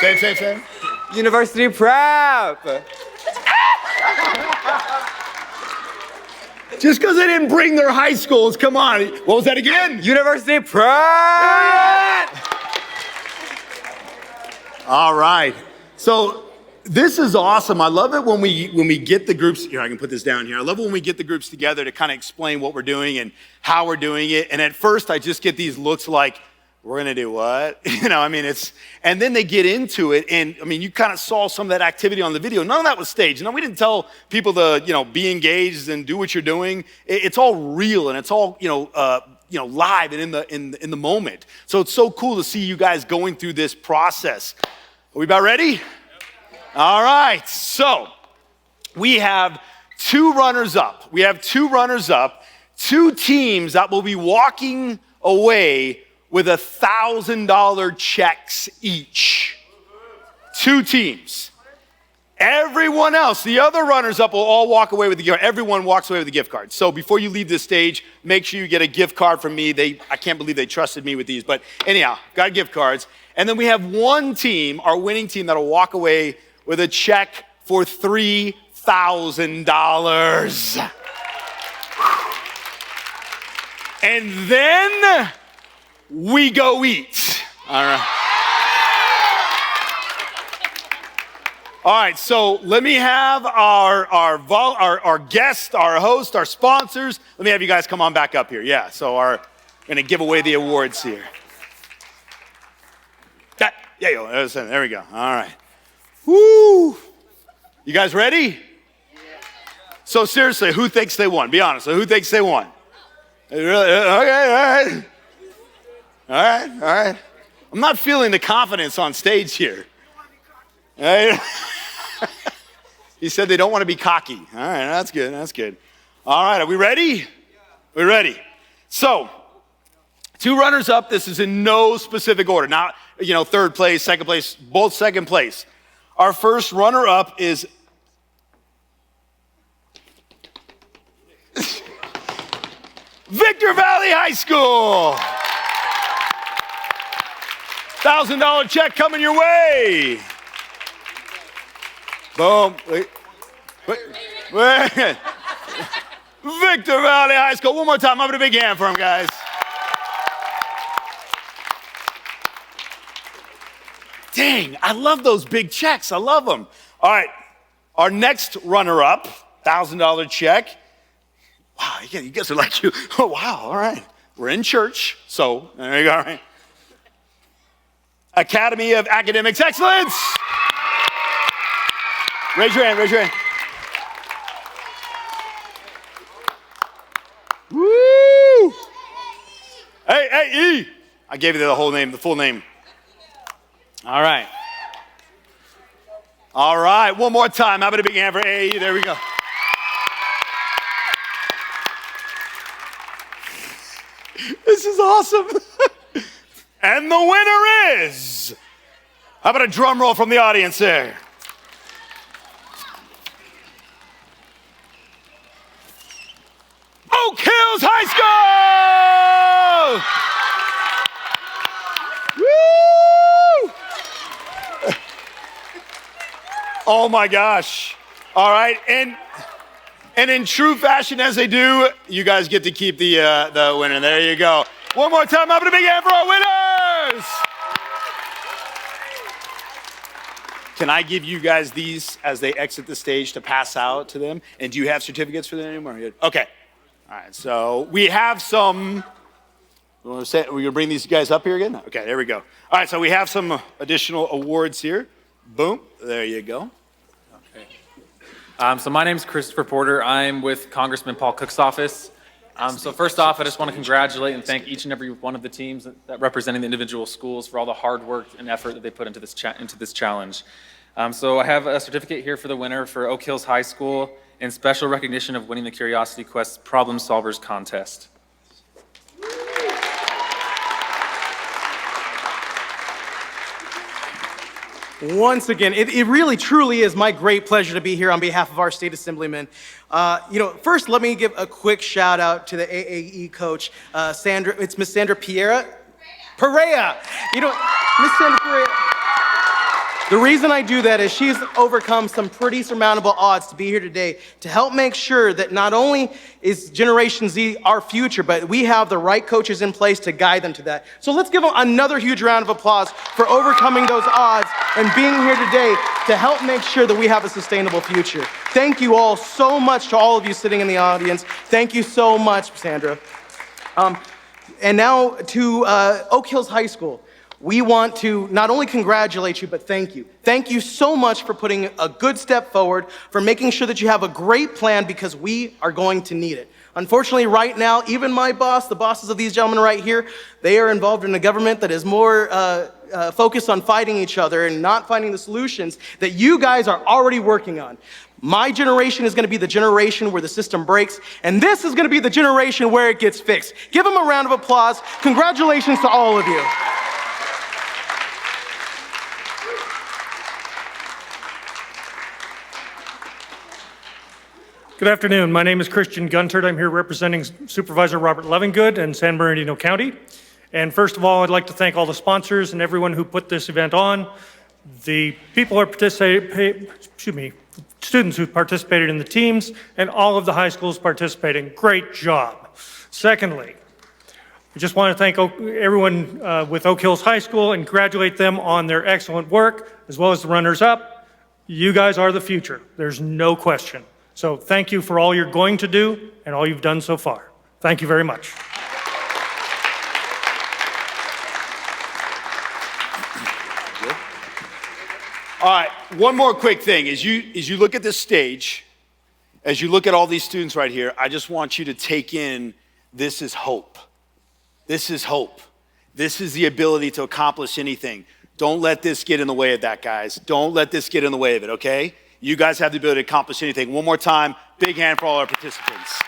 [SPEAKER 20] Same.
[SPEAKER 24] University Prep.
[SPEAKER 20] Just because they didn't bring their high schools, come on. What was that again?
[SPEAKER 24] University Prep.
[SPEAKER 20] All right. So this is awesome. I love it when we get the groups, here, I can put this down here. I love it when we get the groups together to kind of explain what we're doing and how we're doing it. And at first I just get these looks like, we're gonna do what? And then they get into it, and you kind of saw some of that activity on the video. None of that was staged. No, we didn't tell people to, be engaged and do what you're doing. It's all real, and it's all, live and in the moment. So it's so cool to see you guys going through this process. Are we about ready? All right, so we have two runners up. Two teams that will be walking away with $1,000 checks each. Two teams. Everyone else, the other runners up will all walk away with the gift card. Everyone walks away with a gift card. So before you leave this stage, make sure you get a gift card from me. I can't believe they trusted me with these, but anyhow, got gift cards. And then we have one team, our winning team, that'll walk away with a check for $3,000. And then we go eat. All right. All right, so let me have our guest, our host, our sponsors. Let me have you guys come on back up here. Yeah, so we're gonna give away the awards here. There we go. All right. Woo! You guys ready? So seriously, who thinks they won? Be honest. Who thinks they won? Really? Okay, all right. I'm not feeling the confidence on stage here. He said they don't want to be cocky. All right, that's good. All right, are we ready? We're ready. So, two runners up. This is in no specific order. Not, third place, second place, both second place. Our first runner up is Victor Valley High School. $1,000 check coming your way. Boom. Wait. Victor Valley High School. One more time. I'll have a big hand for him, guys. Dang, I love those big checks. I love them. All right, our next runner-up, $1,000 check. Wow, you guys are like you. Oh, wow, all right. We're in church, so there you go, all right. Academy of Academics Excellence. Raise your hand. Woo! Hey, E. I gave you the full name. All right, one more time. How about a big hand for AE? There we go. This is awesome. And the winner is, how about a drum roll from the audience there? Oak Hills High School! Woo! Oh my gosh. All right, and in true fashion as they do, you guys get to keep the winner. There you go. One more time, have a big hand for our winners! Can I give you guys these as they exit the stage to pass out to them? And do you have certificates for them anymore? Okay. All right, so we have some, we're gonna bring these guys up here again? Okay, there we go. All right, so we have some additional awards here. Boom, there you go.
[SPEAKER 15] Okay. So my name's Christopher Porter. I'm with Congressman Paul Cook's office. So first off, I just want to congratulate and thank each and every one of the teams that representing the individual schools for all the hard work and effort that they put into this challenge. So I have a certificate here for the winner for Oak Hills High School in special recognition of winning the Curiosity Quest Problem Solvers Contest.
[SPEAKER 16] Once again, it really truly is my great pleasure to be here on behalf of our state assemblyman. First, let me give a quick shout out to the AAE coach, Sandra. It's Miss Sandra Perea. Miss Sandra Perea. The reason I do that is she's overcome some pretty surmountable odds to be here today to help make sure that not only is Generation Z our future, but we have the right coaches in place to guide them to that. So let's give them another huge round of applause for overcoming those odds and being here today to help make sure that we have a sustainable future. Thank you all so much to all of you sitting in the audience. Thank you so much, Sandra. And now to Oak Hills High School. We want to not only congratulate you, but thank you. Thank you so much for putting a good step forward, for making sure that you have a great plan, because we are going to need it. Unfortunately, right now, even my boss, the bosses of these gentlemen right here, they are involved in a government that is more focused on fighting each other and not finding the solutions that you guys are already working on. My generation is going to be the generation where the system breaks, and this is going to be the generation where it gets fixed. Give them a round of applause. Congratulations to all of you.
[SPEAKER 17] Good afternoon. My name is Christian Guntert. I'm here representing Supervisor Robert Levingood in San Bernardino County. And first of all, I'd like to thank all the sponsors and everyone who put this event on, the people who students who participated in the teams, and all of the high schools participating. Great job. Secondly, I just want to thank everyone with Oak Hills High School and congratulate them on their excellent work, as well as the runners-up. You guys are the future. There's no question. So thank you for all you're going to do and all you've done so far. Thank you very much.
[SPEAKER 20] All right, one more quick thing. As you look at this stage, as you look at all these students right here, I just want you to take in, this is hope. This is hope. This is the ability to accomplish anything. Don't let this get in the way of that, guys. Don't let this get in the way of it, okay? You guys have the ability to accomplish anything. One more time, big hand for all our participants.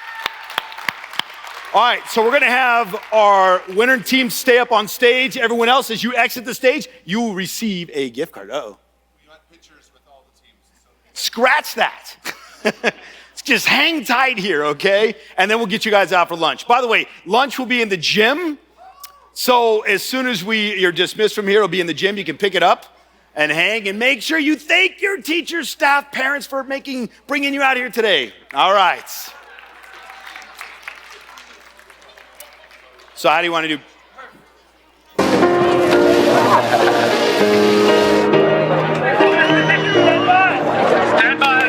[SPEAKER 20] All right, so we're gonna have our winner team stay up on stage. Everyone else, as you exit the stage, you will receive a gift card. Uh-oh. We want pictures with all the teams. Scratch that. Just hang tight here, okay? And then we'll get you guys out for lunch. By the way, lunch will be in the gym. So as soon as you're dismissed from here, it'll be in the gym. You can pick it up and hang, and make sure you thank your teachers, staff, parents for bringing you out here today. All right. So how do you want to do?
[SPEAKER 4] Stand by.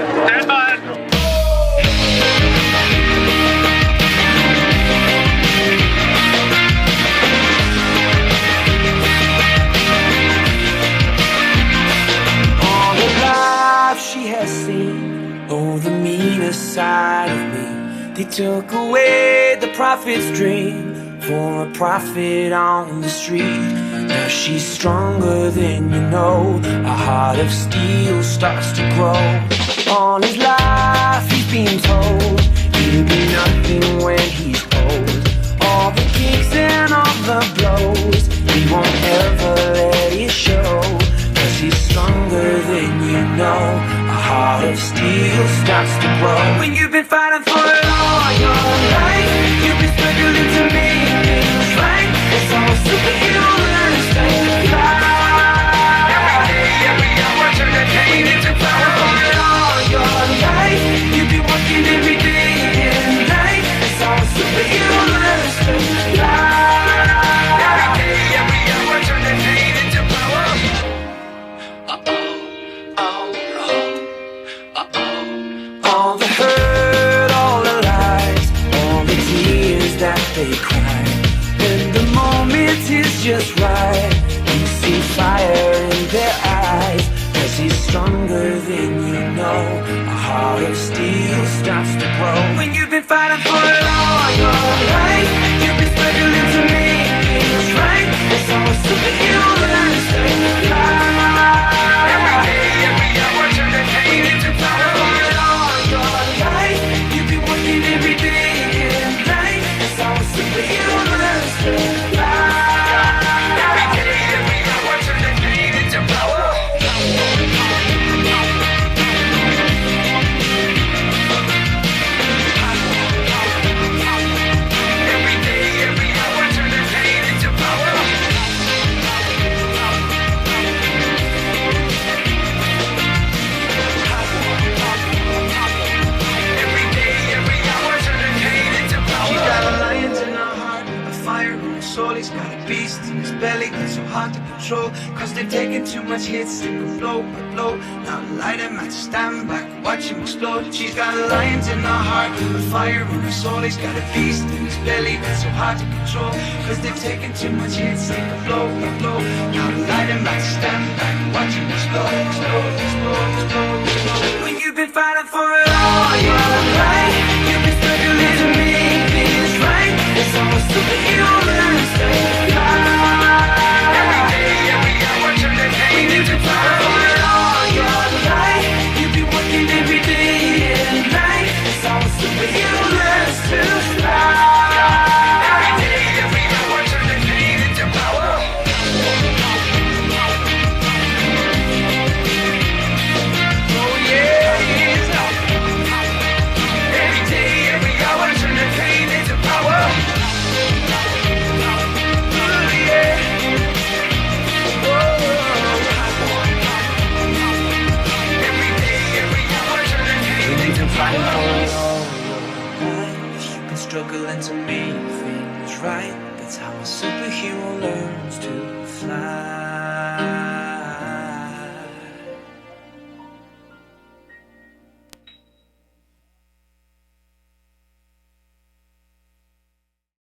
[SPEAKER 5] She has seen, oh, the meaner side of me. They took away the prophet's dream for a prophet on the street. Now she's stronger than you know. A heart of steel starts to grow. All his life he's been told he'll be nothing when he's old. All the kicks and all the blows, he won't ever let it show. He's stronger than you know. A heart of steel starts to grow. When you've been fighting for it all your life, you've been struggling to make things right. It's all superhuman strength to fly. Every day, every hour, turn the pain into power. For it all your life, you've been working every day and night. It's all superhuman strength to fly. Every day, every hour, turn the pain into power. All the hurt, all the lies, all the tears that they cry. When the moment is just right, you see fire in their eyes. 'Cause he's stronger than you know. A heart of steel starts to grow. When you've been fighting for it all your life, you've been struggling to make things right. It's all superhuman strength to fly. Every day, every hour, turn the pain into power. For it all your life, you've been working every day and night. It's all superhuman strength to fly. Every day, every hour, turn the pain into power. Every day, every hour, turn the pain into power. Every day, every hour, turn the pain into power. He's got a lion in our heart, a fire in his soul. He's got a beast in his belly. belly that's so hard to control. Cause they've taken too much hits, they go blow by blow. Now light him at stand back, watch him explode. She's got lions in her heart, a fire in her soul. He's got a beast in his belly that's so hard to control. Cause they've taken too much hits, they go blow by blow. Now light him at stand back, watch him explode, explode, explode, explode, explode. When you've been fighting for it all your life, you've been struggling to make things right. It's almost superhuman strength. Every day, every hour, turn the pain into power. For it all your life, you've been working every day and night. It's almost superhuman to fly. Every day, every hour, turn the pain into power. Oh yeah. Every day, every hour, turn the pain into power. You've been struggling to make things right. That's how a superhero learns to fly.